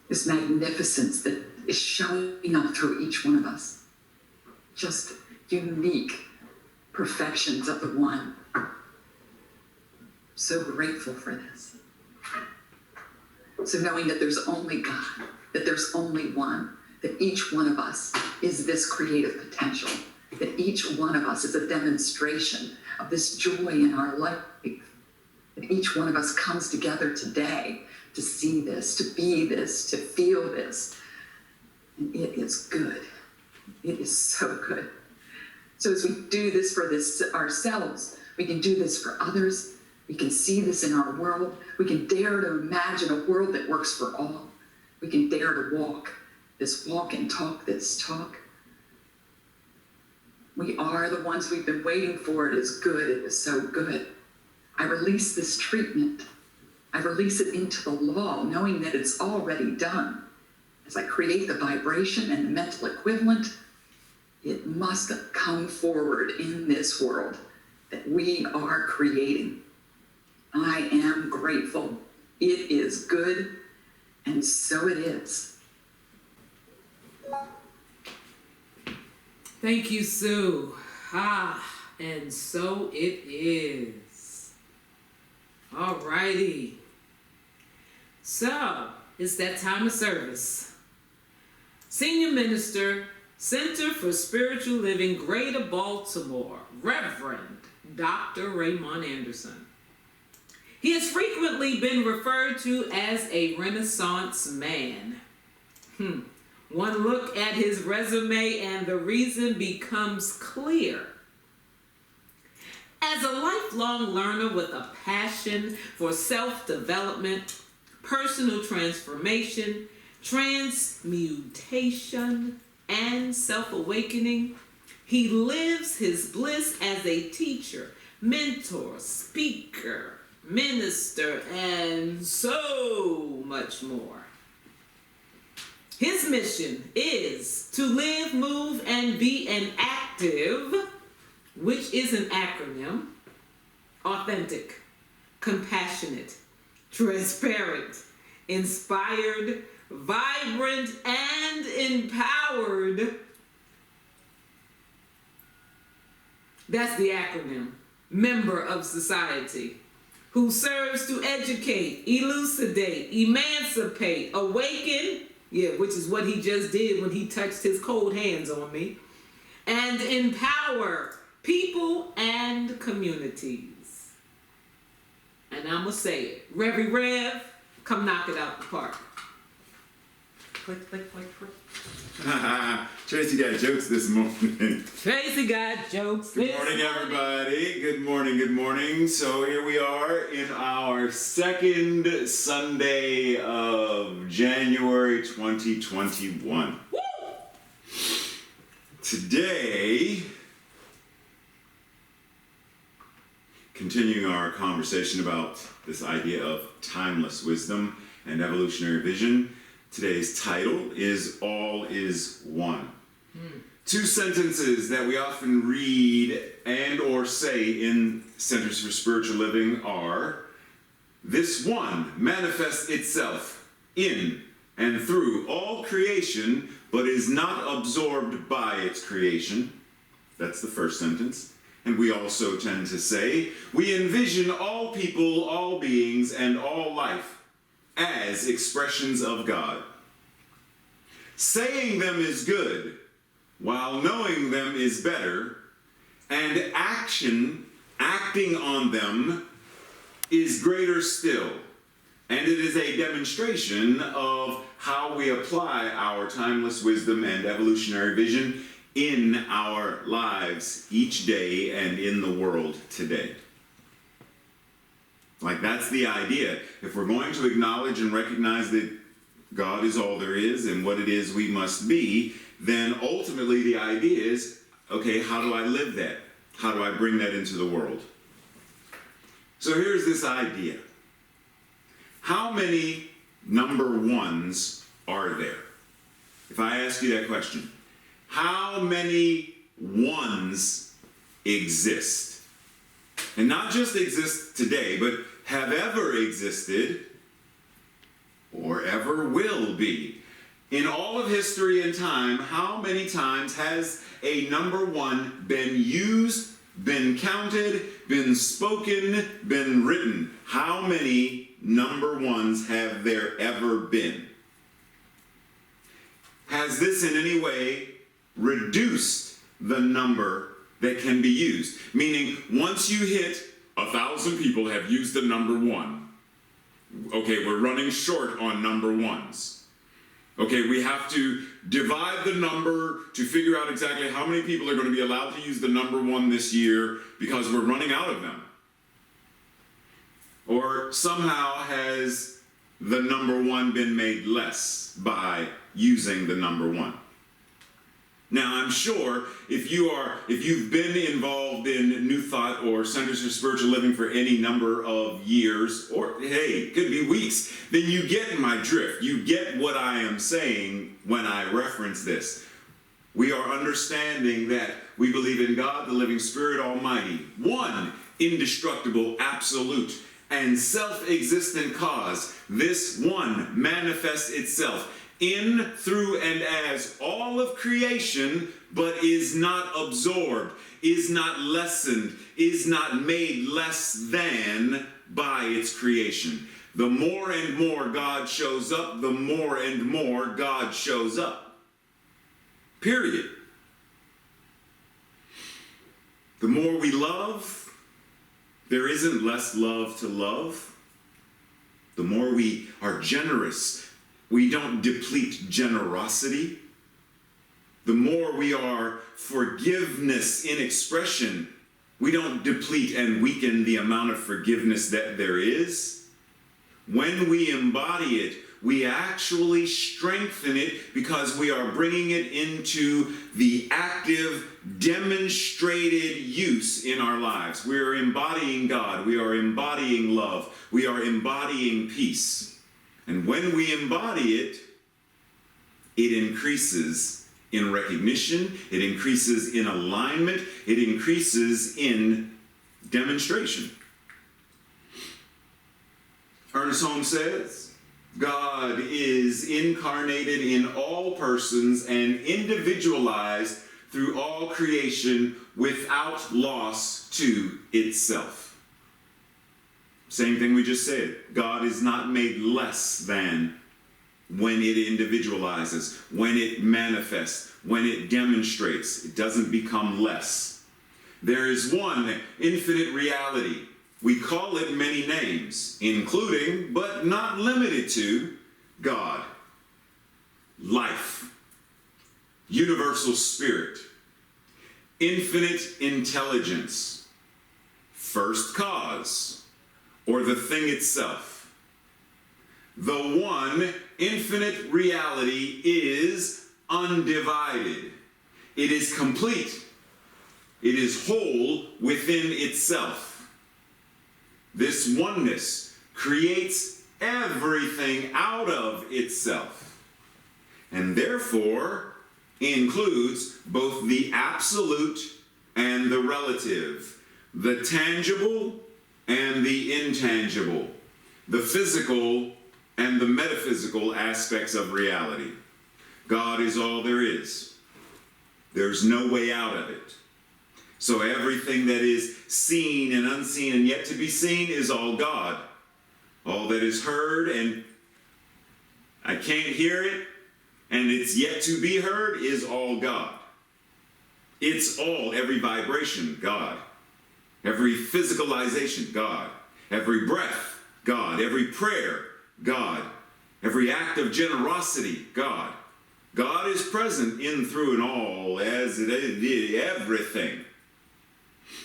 this magnificence that is showing up through each one of us. Just unique perfections of the one. So grateful for this. So knowing that there's only God, that there's only one, that each one of us is this creative potential, that each one of us is a demonstration of this joy in our life, that each one of us comes together today to see this, to be this, to feel this. And it is good. It is so good. So as we do this for ourselves, we can do this for others. We can see this in our world. We can dare to imagine a world that works for all. We can dare to walk this walk and talk this talk. We are the ones we've been waiting for. It is good. It is so good. I release this treatment. I release it into the law, knowing that it's already done. As I create the vibration and the mental equivalent, it must come forward in this world that we are creating. I am grateful. It is good, and so it is. Thank you, Sue. And so it is. All righty. So, it's that time of service. Senior Minister, Center for Spiritual Living, Greater Baltimore, Reverend Dr. Raymont Anderson. He has frequently been referred to as a Renaissance man. One look at his resume and the reason becomes clear. As a lifelong learner with a passion for self-development, personal transformation, transmutation, and self-awakening, he lives his bliss as a teacher, mentor, speaker, minister, and so much more. His mission is to live, move, and be an active, which is an acronym, authentic, compassionate, transparent, inspired, vibrant, and empowered. That's the acronym. Member of society who serves to educate, elucidate, emancipate, awaken, which is what he just did when he touched his cold hands on me, and empower people and communities. And I'm going to say it. Revy Rev, come knock it out the park. Click, click, click, click. Tracy got jokes this morning. Tracy got jokes. Good morning, everybody. Good morning, good morning. So here we are in our second Sunday of January 2021. Woo! Today, continuing our conversation about this idea of timeless wisdom and evolutionary vision, today's title is All is One. Two sentences that we often read and or say in Centers for Spiritual Living are, this one manifests itself in and through all creation, but is not absorbed by its creation. That's the first sentence. And we also tend to say, we envision all people, all beings, and all life as expressions of God. Saying them is good, while knowing them is better, and acting on them is greater still. And it is a demonstration of how we apply our timeless wisdom and evolutionary vision in our lives each day and in the world today. Like, that's the idea. If we're going to acknowledge and recognize that God is all there is and what it is we must be, then ultimately the idea is, okay, how do I live that? How do I bring that into the world? So here's this idea. How many number ones are there? If I ask you that question, how many ones exist? And not just exist today, but have ever existed or ever will be. In all of history and time, how many times has a number one been used, been counted, been spoken, been written? How many number ones have there ever been? Has this in any way reduced the number that can be used? Meaning, once you hit 1,000 people have used the number one, okay, we're running short on number ones. Okay, we have to divide the number to figure out exactly how many people are going to be allowed to use the number one this year because we're running out of them. Or somehow has the number one been made less by using the number one? Now, I'm sure if you've been involved in New Thought or Centers for Spiritual Living for any number of years, or hey, it could be weeks, then you get my drift. You get what I am saying when I reference this. We are understanding that we believe in God, the living Spirit Almighty, one indestructible, absolute, and self-existent cause. This one manifests itself in, through, and as all of creation, but is not absorbed, is not lessened, is not made less than by its creation. The more and more God shows up, the more and more God shows up. Period. The more we love, there isn't less love to love. The more we are generous, we don't deplete generosity. The more we are forgiveness in expression, we don't deplete and weaken the amount of forgiveness that there is. When we embody it, we actually strengthen it because we are bringing it into the active, demonstrated use in our lives. We are embodying God. We are embodying love. We are embodying peace. And when we embody it, it increases in recognition, it increases in alignment, it increases in demonstration. Ernest Holmes says, God is incarnated in all persons and individualized through all creation without loss to itself. Same thing we just said. God is not made less than when it individualizes, when it manifests, when it demonstrates. It doesn't become less. There is one infinite reality. We call it many names, including, but not limited to, God, life, universal spirit, infinite intelligence, first cause, or the thing itself. The one infinite reality is undivided. It is complete. It is whole within itself. This oneness creates everything out of itself, and therefore includes both the absolute and the relative, the tangible and the intangible, the physical and the metaphysical aspects of reality. God is all there is. There's no way out of it. So everything that is seen and unseen and yet to be seen is all God. All that is heard and I can't hear it and it's yet to be heard is all God. It's all, every vibration, God. Every physicalization, God. Every breath, God. Every prayer, God. Every act of generosity, God. God is present in, through, and all as it did everything.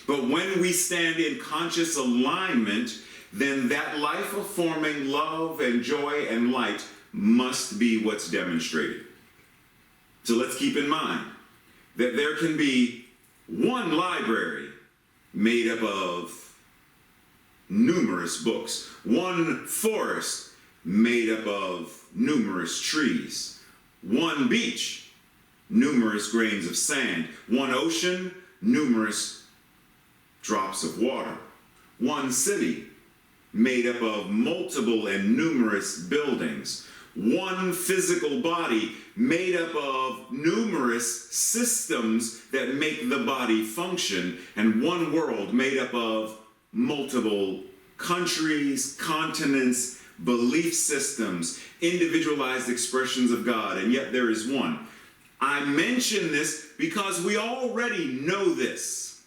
But when we stand in conscious alignment, then that life affirming love and joy and light must be what's demonstrated. So let's keep in mind that there can be one library made up of numerous books. One forest made up of numerous trees. One beach, numerous grains of sand. One ocean, numerous drops of water. One city, made up of multiple and numerous buildings. One physical body, made up of numerous systems that make the body function. And one world, made up of multiple countries, continents, belief systems, individualized expressions of God, and yet there is one. I mention this because we already know this.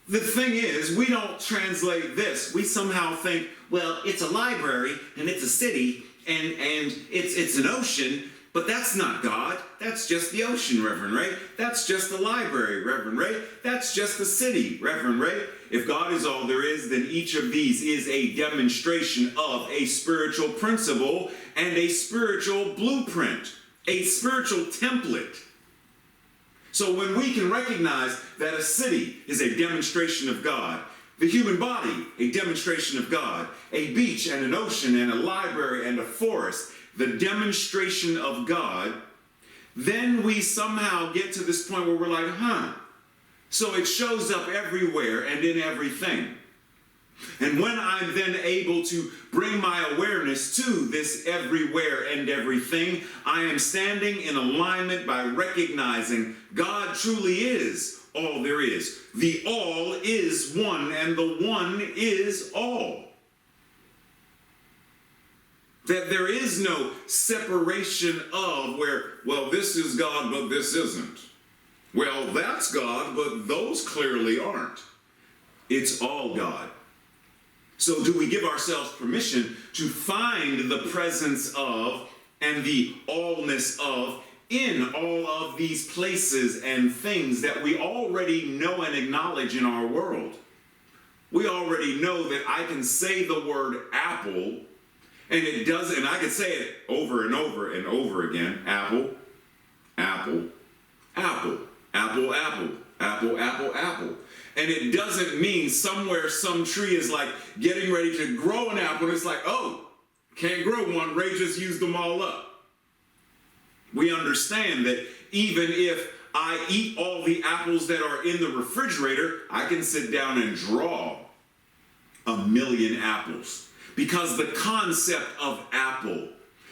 The thing is, we don't translate this. We somehow think, well, it's a library, and it's a city, and it's an ocean, but that's not God. That's just the ocean, Reverend Ray. That's just the library, Reverend Ray. That's just the city, Reverend Ray. If God is all there is, then each of these is a demonstration of a spiritual principle and a spiritual blueprint, a spiritual template. So when we can recognize that a city is a demonstration of God, the human body, a demonstration of God, a beach and an ocean and a library and a forest, the demonstration of God, then we somehow get to this point where we're like, so it shows up everywhere and in everything. And when I'm then able to bring my awareness to this everywhere and everything, I am standing in alignment by recognizing God truly is all there is. The all is one, and the one is all. That there is no separation of where, well, this is God, but this isn't. Well, that's God, but those clearly aren't. It's all God. So do we give ourselves permission to find the presence of and the allness of in all of these places and things that we already know and acknowledge in our world? We already know that I can say the word apple, and it doesn't, and I can say it over and over and over again. Apple, apple, apple, apple, apple, apple, apple, apple. And it doesn't mean somewhere some tree is like getting ready to grow an apple, and it's like, oh, can't grow one, Ray just used them all up. We understand that even if I eat all the apples that are in the refrigerator, I can sit down and draw 1,000,000 apples. Because the concept of apple,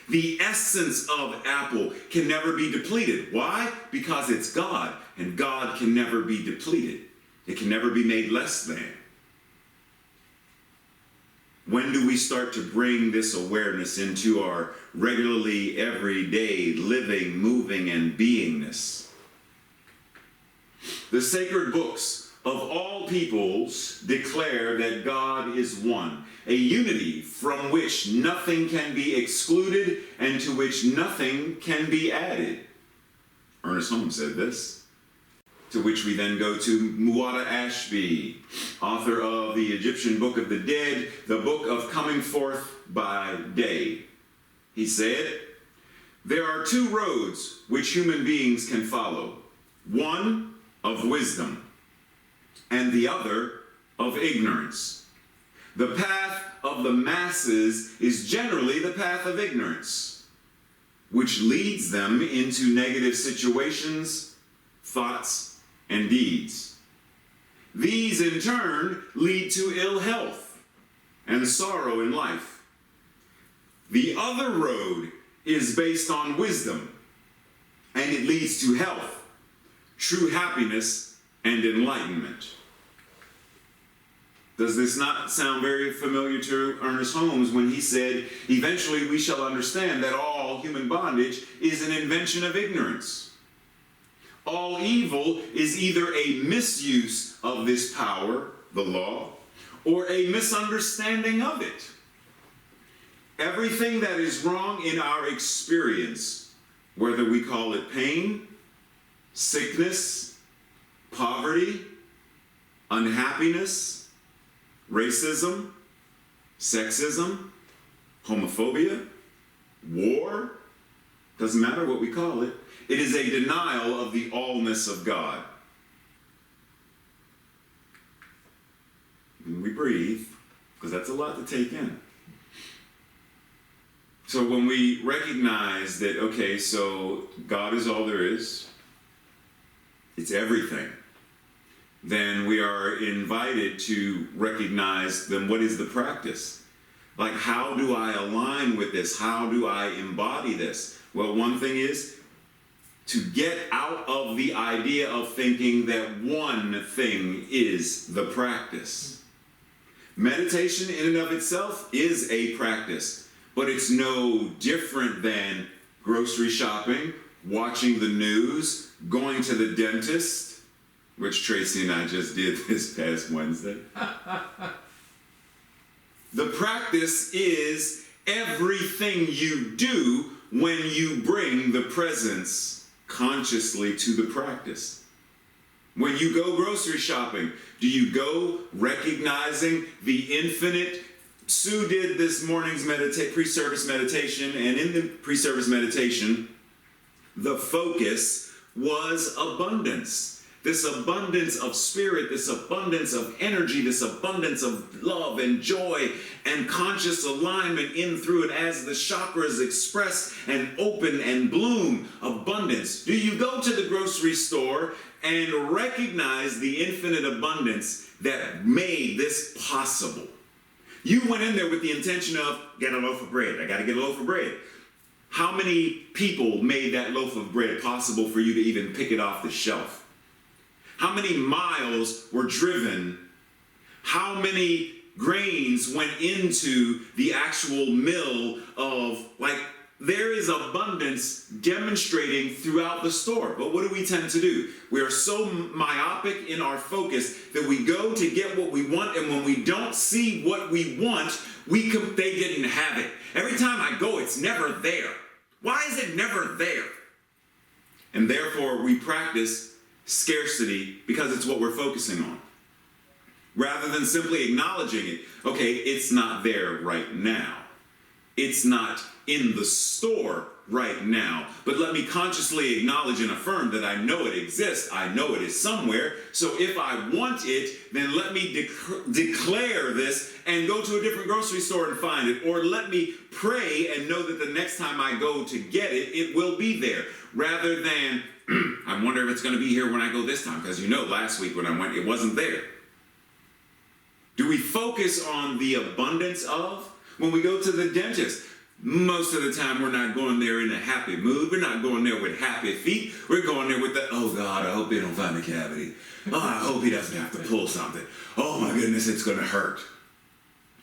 the essence of apple, can never be depleted. Why? Because it's God, and God can never be depleted. It can never be made less than. When do we start to bring this awareness into our regularly, everyday living, moving, and beingness? The sacred books of all peoples declare that God is one, a unity from which nothing can be excluded and to which nothing can be added. Ernest Holmes said this. To which we then go to Muada Ashby, author of the Egyptian Book of the Dead, the Book of Coming Forth by Day. He said, there are two roads which human beings can follow. One of wisdom, and the other of ignorance. The path of the masses is generally the path of ignorance, which leads them into negative situations, thoughts, and deeds. These in turn lead to ill health and sorrow in life. The other road is based on wisdom, and it leads to health, true happiness, and enlightenment. Does this not sound very familiar to Ernest Holmes when he said, eventually we shall understand that all human bondage is an invention of ignorance? All evil is either a misuse of this power, the law, or a misunderstanding of it. Everything that is wrong in our experience, whether we call it pain, sickness, poverty, unhappiness, racism, sexism, homophobia, war, doesn't matter what we call it, it is a denial of the allness of God. We breathe, because that's a lot to take in. So when we recognize that, okay, so God is all there is, it's everything, then we are invited to recognize, then what is the practice? Like, how do I align with this? How do I embody this? Well, one thing is to get out of the idea of thinking that one thing is the practice. Meditation in and of itself is a practice, but it's no different than grocery shopping, watching the news, going to the dentist, which Tracy and I just did this past Wednesday. The practice is everything you do when you bring the presence consciously to the practice. When you go grocery shopping, do you go recognizing the infinite? Sue did this morning's pre-service meditation, and in the pre-service meditation, the focus was abundance. This abundance of spirit, this abundance of energy, this abundance of love and joy and conscious alignment in through it as the chakras express and open and bloom. Abundance. Do you go to the grocery store and recognize the infinite abundance that made this possible? You went in there with the intention of, get a loaf of bread. I got to get a loaf of bread. How many people made that loaf of bread possible for you to even pick it off the shelf? How many miles were driven? How many grains went into the actual mill of, like, there is abundance demonstrating throughout the store. But what do we tend to do? We are so myopic in our focus that we go to get what we want, and when we don't see what we want, they didn't have it. Every time I go, it's never there. Why is it never there? And therefore, we practice scarcity because it's what we're focusing on. Rather than simply acknowledging it, okay, it's not there right now. It's not in the store right now, but let me consciously acknowledge and affirm that I know it exists. I know it is somewhere. So if I want it, then let me declare this and go to a different grocery store and find it. Or let me pray and know that the next time I go to get it, it will be there. Rather than, I wonder if it's going to be here when I go this time, because last week when I went, it wasn't there. Do we focus on the abundance of? When we go to the dentist, most of the time we're not going there in a happy mood. We're not going there with happy feet. We're going there with the, oh God, I hope they don't find a cavity. Oh, I hope he doesn't have to pull something. Oh my goodness, it's going to hurt.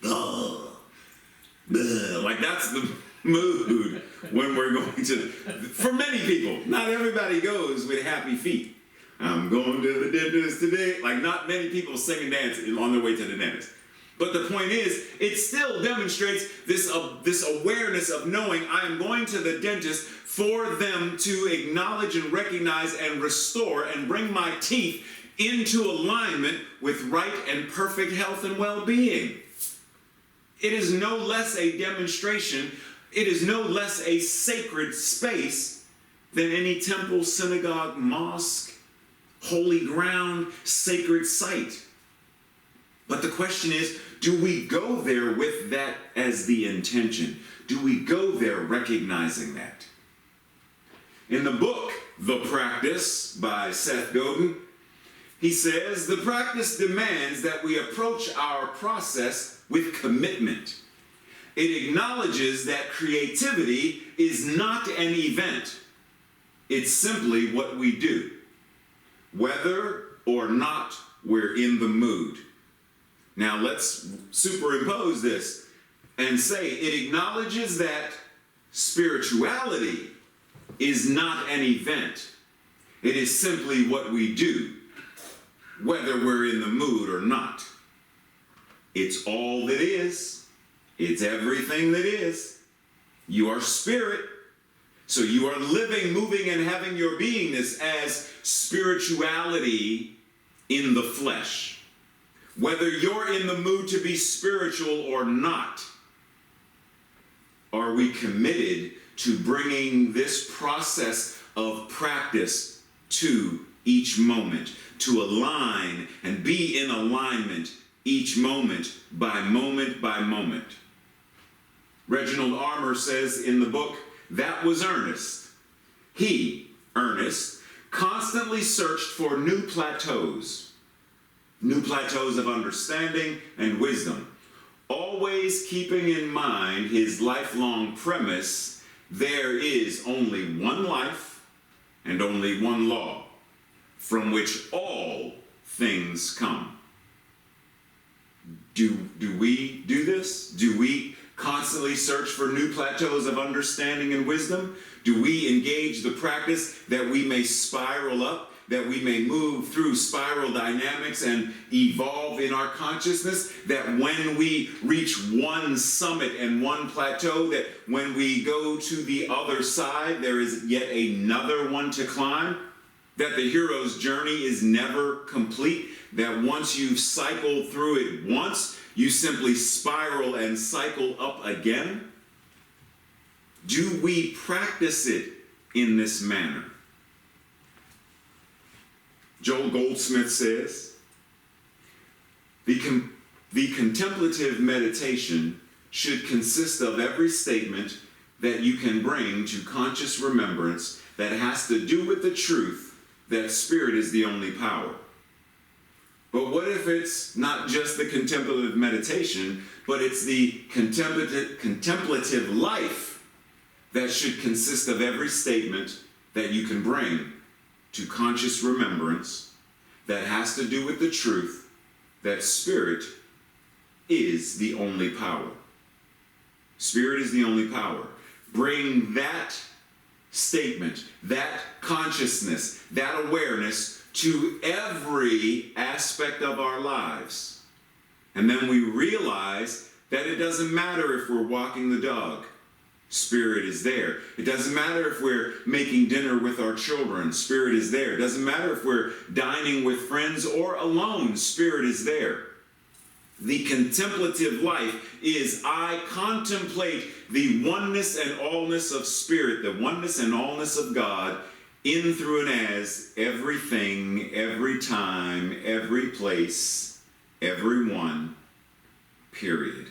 Oh, like that's the mood when we're going to, for many people, not everybody goes with happy feet. I'm going to the dentist today. Like, not many people sing and dance on their way to the dentist. But the point is, it still demonstrates this awareness of knowing I am going to the dentist for them to acknowledge and recognize and restore and bring my teeth into alignment with right and perfect health and well-being. It is no less a demonstration. It is no less a sacred space than any temple, synagogue, mosque, holy ground, sacred site. But the question is, do we go there with that as the intention? Do we go there recognizing that? In the book, The Practice by Seth Godin, he says, the practice demands that we approach our process with commitment. It acknowledges that creativity is not an event. It's simply what we do, whether or not we're in the mood. Now let's superimpose this and say it acknowledges that spirituality is not an event. It is simply what we do, whether we're in the mood or not. It's all that is. It's everything that is. You are spirit. So you are living, moving, and having your beingness as spirituality in the flesh. Whether you're in the mood to be spiritual or not, are we committed to bringing this process of practice to each moment, to align and be in alignment each moment by moment by moment. Reginald Armour says in the book, "That was Ernest. He, Ernest, constantly searched for new plateaus of understanding and wisdom, always keeping in mind his lifelong premise, there is only one life and only one law, from which all things come." Do we do this? Do we constantly search for new plateaus of understanding and wisdom? Do we engage the practice that we may spiral up, that we may move through spiral dynamics and evolve in our consciousness, that when we reach one summit and one plateau, that when we go to the other side, there is yet another one to climb? That the hero's journey is never complete, that once you've cycled through it once, you simply spiral and cycle up again? Do we practice it in this manner? Joel Goldsmith says, the contemplative meditation should consist of every statement that you can bring to conscious remembrance that has to do with the truth that spirit is the only power. But what if it's not just the contemplative meditation, but it's the contemplative life that should consist of every statement that you can bring to conscious remembrance that has to do with the truth that spirit is the only power. Spirit is the only power. Bring that statement, that consciousness, that awareness to every aspect of our lives. And then we realize that it doesn't matter if we're walking the dog. Spirit is there. It doesn't matter if we're making dinner with our children. Spirit is there. It doesn't matter if we're dining with friends or alone. Spirit is there. The contemplative life is I contemplate the oneness and allness of spirit, the oneness and allness of God in, through, and as everything, every time, every place, everyone, period.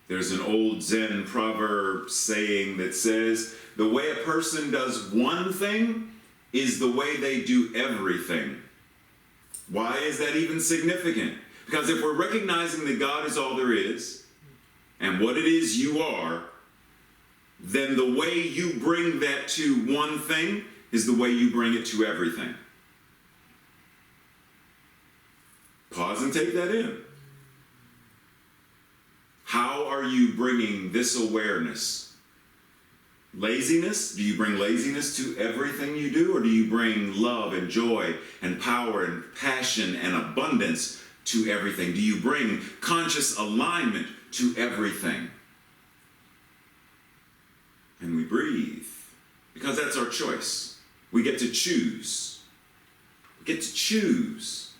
There's an old Zen proverb saying that says, the way a person does one thing is the way they do everything. Why is that even significant? Because if we're recognizing that God is all there is, and what it is you are, then the way you bring that to one thing is the way you bring it to everything. Pause and take that in. How are you bringing this awareness? Laziness? Do you bring laziness to everything you do? Or do you bring love and joy and power and passion and abundance to everything? Do you bring conscious alignment to everything? And we breathe, because that's our choice. We get to choose. We get to choose.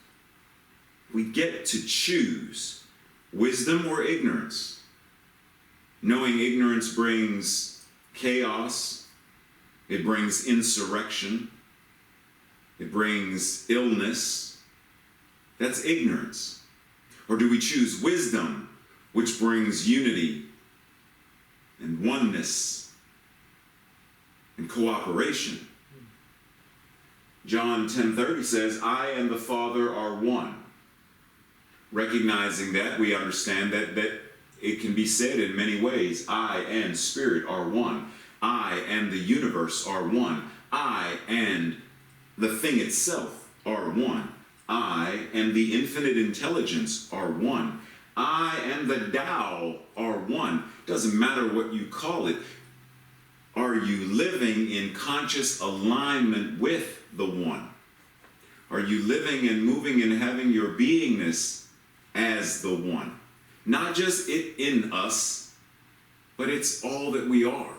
We get to choose wisdom or ignorance. Knowing ignorance brings chaos. It brings insurrection. It brings illness. That's ignorance. Or do we choose wisdom, which brings unity and oneness and cooperation? John 10:30 says, I and the Father are one. Recognizing that, we understand that it can be said in many ways. I and Spirit are one. I and the universe are one. I and the thing itself are one. I and the infinite intelligence are one. I and the Tao are one. Doesn't matter what you call it. Are you living in conscious alignment with the one? Are you living and moving and having your beingness as the one? Not just it in us, but it's all that we are.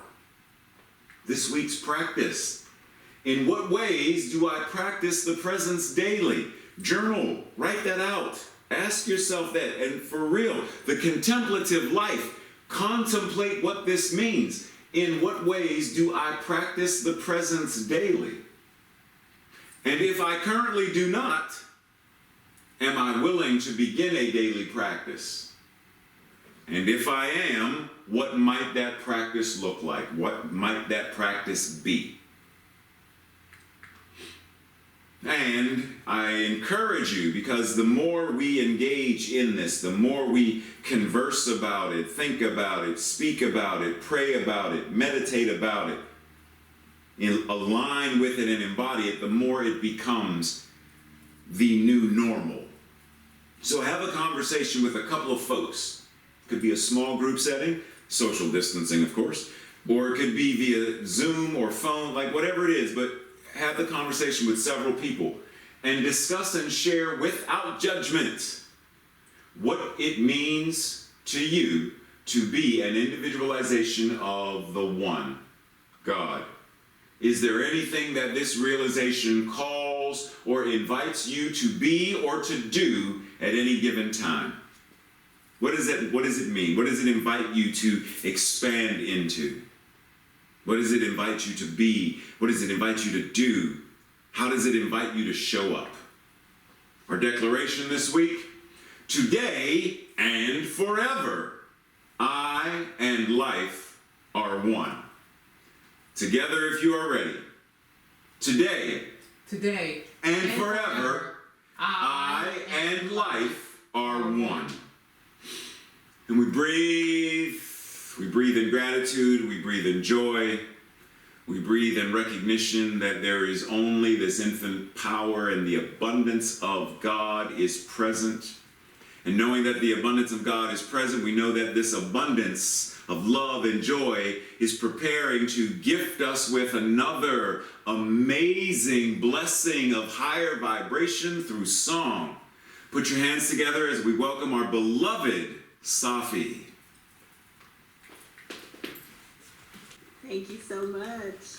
This week's practice. In what ways do I practice the presence daily? Journal, write that out. Ask yourself that. And for real, the contemplative life, contemplate what this means. In what ways do I practice the presence daily? And if I currently do not, Am I willing to begin a daily practice? And if I am, what might that practice look like? What might that practice be? And I encourage you, because the more we engage in this, the more we converse about it, think about it, speak about it, pray about it, meditate about it, align with it and embody it, the more it becomes the new normal. So have a conversation with a couple of folks. It could be a small group setting, social distancing of course, or it could be via Zoom or phone, like whatever it is, but have the conversation with several people and discuss and share without judgment what it means to you to be an individualization of the one, God. Is there anything that this realization calls or invites you to be or to do at any given time? What does it mean? What does it invite you to expand into? What does it invite you to be? What does it invite you to do? How does it invite you to show up? Our declaration this week: today and forever, I and life are one. Together, if you are ready. Today and forever, I and life are one. And we breathe in gratitude, we breathe in joy, we breathe in recognition that there is only this infinite power and the abundance of God is present. And knowing that the abundance of God is present, we know that this abundance of love and joy is preparing to gift us with another amazing blessing of higher vibration through song. Put your hands together as we welcome our beloved Safi. Thank you so much.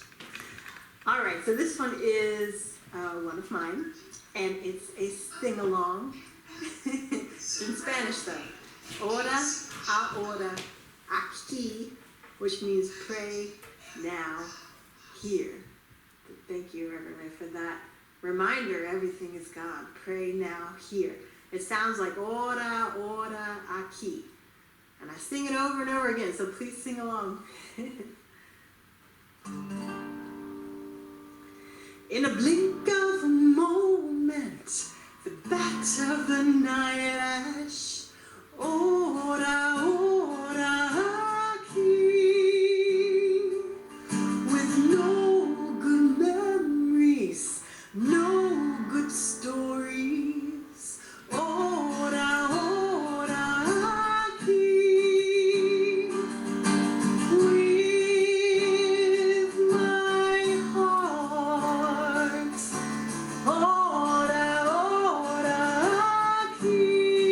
All right, so this one is one of mine, and it's a sing-along. It's in Spanish though. Ora, ahora, aquí, which means pray now, here. Thank you, Reverend Ray, for that reminder. Everything is God. Pray now, here. It sounds like ora, ora, aquí. And I sing it over and over again, so please sing along. In a blink of a moment, the bat of the night ash, ora, ora, aquí, with no good memories, no good stories, ora, ora, aquí, with my heart, ora, ora, aquí.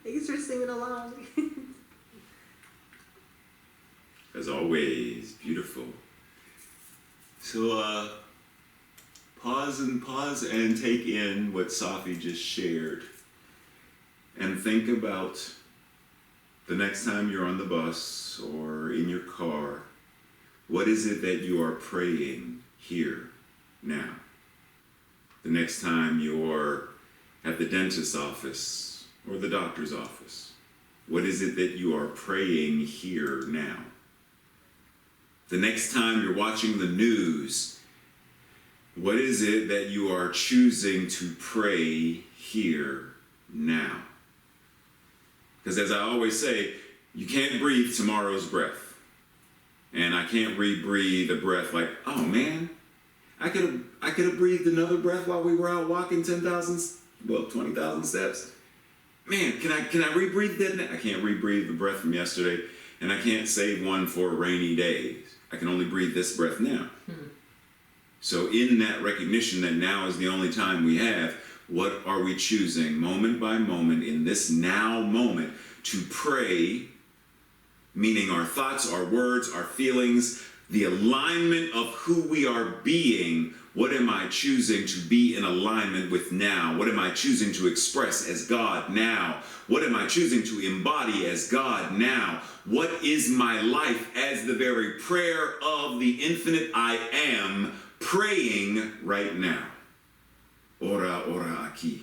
Thanks for singing along. As always, beautiful. So, pause and take in what Safi just shared. And think about the next time you're on the bus or in your car, what is it that you are praying here now? The next time you're at the dentist's office or the doctor's office, what is it that you are praying here now? The next time you're watching the news, what is it that you are choosing to pray here now? Because as I always say, you can't breathe tomorrow's breath. And I can't rebreathe a breath like, oh man, I could have breathed another breath while we were out walking 20,000 steps. Man, can I rebreathe that now? I can't rebreathe the breath from yesterday, and I can't save one for rainy days. I can only breathe this breath now. So in that recognition that now is the only time we have, what are we choosing moment by moment in this now moment to pray, meaning our thoughts, our words, our feelings, the alignment of who we are being. What am I choosing to be in alignment with now? What am I choosing to express as God now? What am I choosing to embody as God now? What is my life as the very prayer of the infinite I am praying right now? Ora, ora, aquí.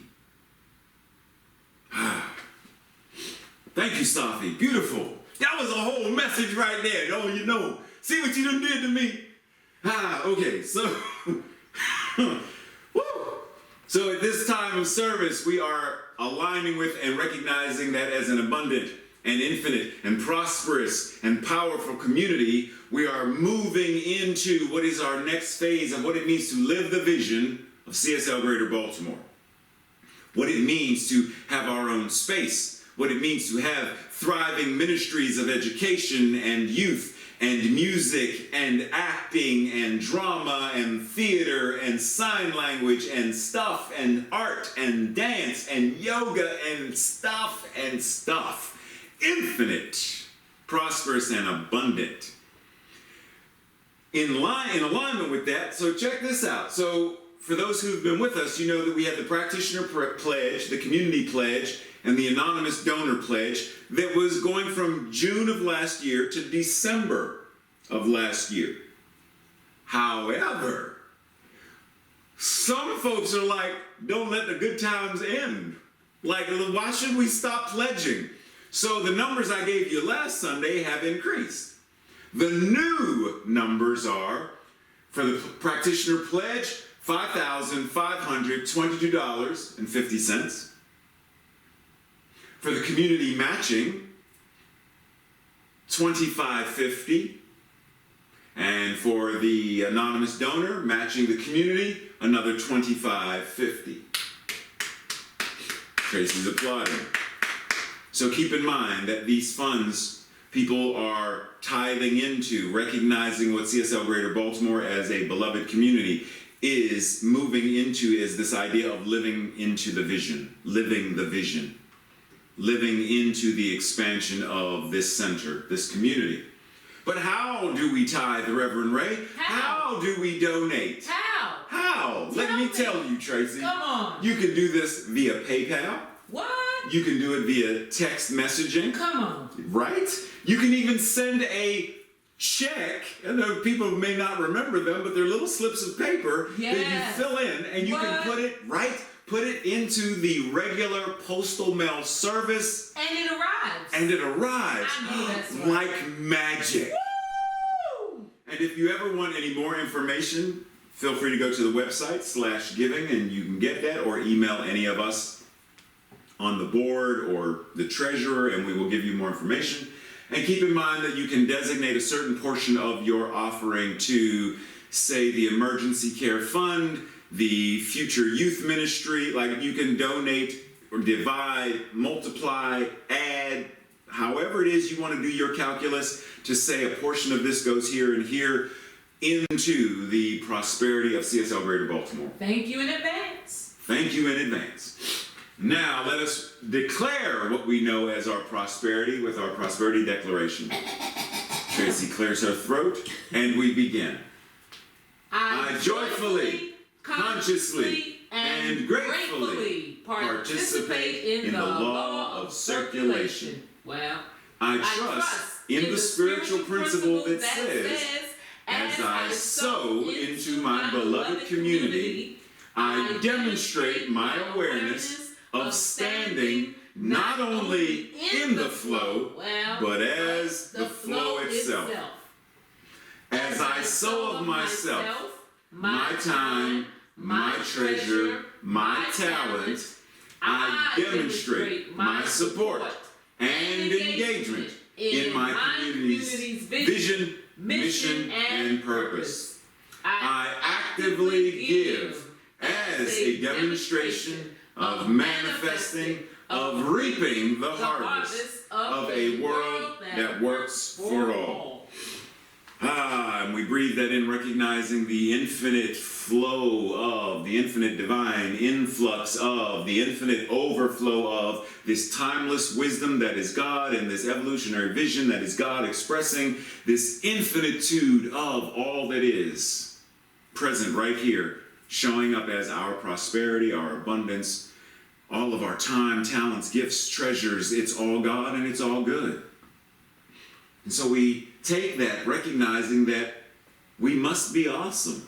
Thank you, Safi. Beautiful. That was a whole message right there. Oh, you know. See what you done did to me? Okay, so... Woo! So at this time of service, we are aligning with and recognizing that as an abundant and infinite and prosperous and powerful community, we are moving into what is our next phase of what it means to live the vision of CSL Greater Baltimore. What it means to have our own space. What it means to have thriving ministries of education and youth and music and acting and drama and theater and sign language and stuff and art and dance and yoga and stuff. Infinite, prosperous, and abundant. In alignment with that, so check this out. So for those who've been with us, you know that we had the practitioner pledge, the community pledge, and the anonymous donor pledge that was going from June of last year to December of last year. However, some folks are like, don't let the good times end. Like, why should we stop pledging? So the numbers I gave you last Sunday have increased. The new numbers are, for the practitioner pledge, $5,522.50. For the community matching, $25.50. And for the anonymous donor matching the community, another $25.50. Tracy's applauding. So keep in mind that these funds people are tithing into, recognizing what CSL Greater Baltimore as a beloved community is moving into, is this idea of living into the vision, living the vision. Living into the expansion of this center, this community. But how do we tithe, Reverend Ray? How do we donate? How? Let me tell you, Tracy. Come on. You can do this via PayPal. What? You can do it via text messaging. Come on. Right? You can even send a check. I know people may not remember them, but they're little slips of paper that you fill in, and you can put it into the regular postal mail service. And it arrives. And it arrives. I knew that's right. Like magic. Woo! And if you ever want any more information, feel free to go to the website /giving and you can get that, or email any of us on the board or the treasurer and we will give you more information. And keep in mind that you can designate a certain portion of your offering to, say, the Emergency Care Fund, the Future Youth Ministry. Like, you can donate or divide, multiply, add, however it is you want to do your calculus, to say a portion of this goes here and here into the prosperity of CSL Greater Baltimore. Thank you in advance. Thank you in advance. Now let us declare what we know as our prosperity with our prosperity declaration. Tracy clears her throat and we begin. I joyfully, consciously, and gratefully participate in the law of circulation. Well, I trust in the spiritual principle that says, as I sow into my beloved community, I demonstrate my awareness of standing not only in the flow, but as the flow itself. As I sow of myself, my time, my treasure, my talent, I demonstrate my support and engagement in my community's vision, mission, and purpose. I actively give as a demonstration of manifesting, of reaping the harvest of a world that works for all. And we breathe that in, recognizing the infinite flow of, the infinite divine influx of, the infinite overflow of this timeless wisdom that is God, and this evolutionary vision that is God, expressing this infinitude of all that is present right here, showing up as our prosperity, our abundance, all of our time, talents, gifts, treasures. It's all God and it's all good. And so we take that, recognizing that we must be awesome.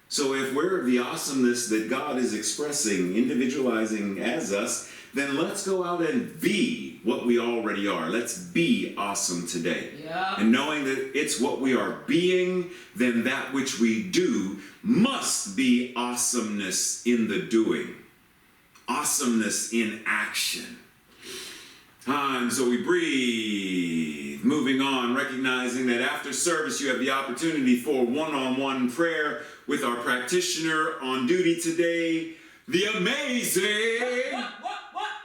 So if we're the awesomeness that God is expressing, individualizing as us, then let's go out and be what we already are. Let's be awesome today. Yeah. And knowing that it's what we are being, then that which we do must be awesomeness in the doing. Awesomeness in action. And so we breathe, moving on, recognizing that after service you have the opportunity for one-on-one prayer with our practitioner on duty today, the amazing,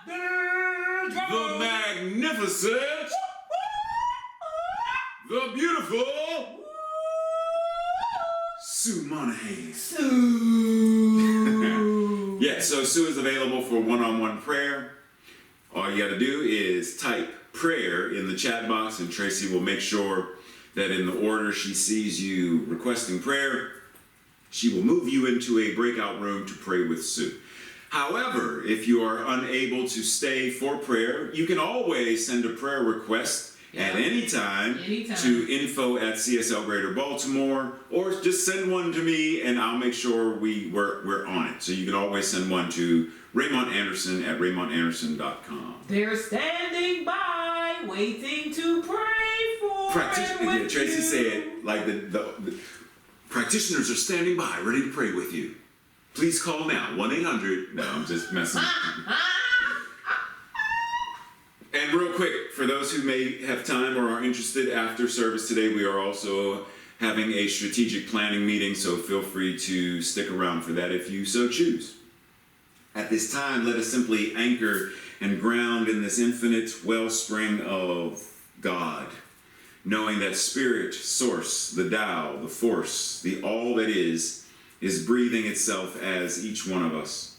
the magnificent, the beautiful Sue Monahan. Yeah, so Sue is available for one-on-one prayer. All you got to do is type prayer in the chat box, and Tracy will make sure that in the order she sees you requesting prayer, she will move you into a breakout room to pray with Sue. However, if you are unable to stay for prayer, you can always send a prayer request at any time to info@CSL Greater Baltimore, or just send one to me and I'll make sure we're on it. So you can always send one to Raymont Anderson at RaymontAnderson.com. They're standing by, waiting to pray for Tracy said, like the practitioners are standing by, ready to pray with you. Please call now, 1-800. No, I'm just messing with you. And real quick, for those who may have time or are interested after service today, we are also having a strategic planning meeting, so feel free to stick around for that if you so choose. At this time, let us simply anchor and ground in this infinite wellspring of God, knowing that Spirit, Source, the Tao, the Force, the all that is breathing itself as each one of us.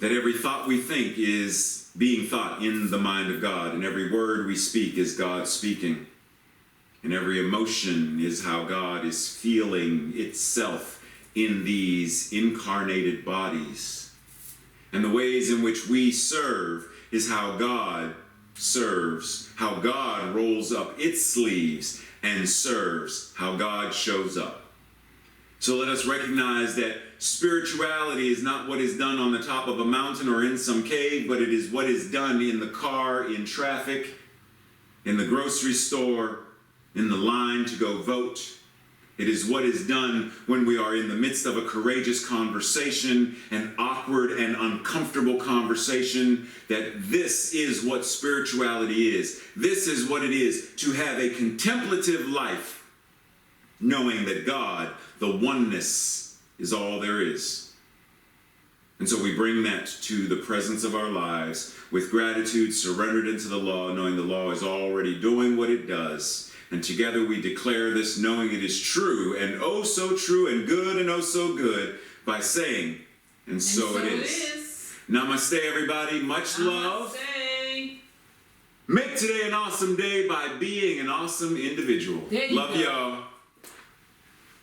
That every thought we think is being thought in the mind of God, and every word we speak is God speaking, and every emotion is how God is feeling itself in these incarnated bodies. And the ways in which we serve is how God serves, how God rolls up its sleeves and serves, how God shows up. So let us recognize that spirituality is not what is done on the top of a mountain or in some cave, but it is what is done in the car, in traffic, in the grocery store, in the line to go vote. It is what is done when we are in the midst of a courageous conversation, an awkward and uncomfortable conversation, that this is what spirituality is. This is what it is to have a contemplative life, knowing that God, the oneness, is all there is. And so we bring that to the presence of our lives with gratitude, surrendered into the law, knowing the law is already doing what it does. And together we declare this, knowing it is true, and oh so true, and good, and oh so good, by saying, and so it is. Namaste, everybody. Much love. Namaste. Make today an awesome day by being an awesome individual. There you Love go. y'all.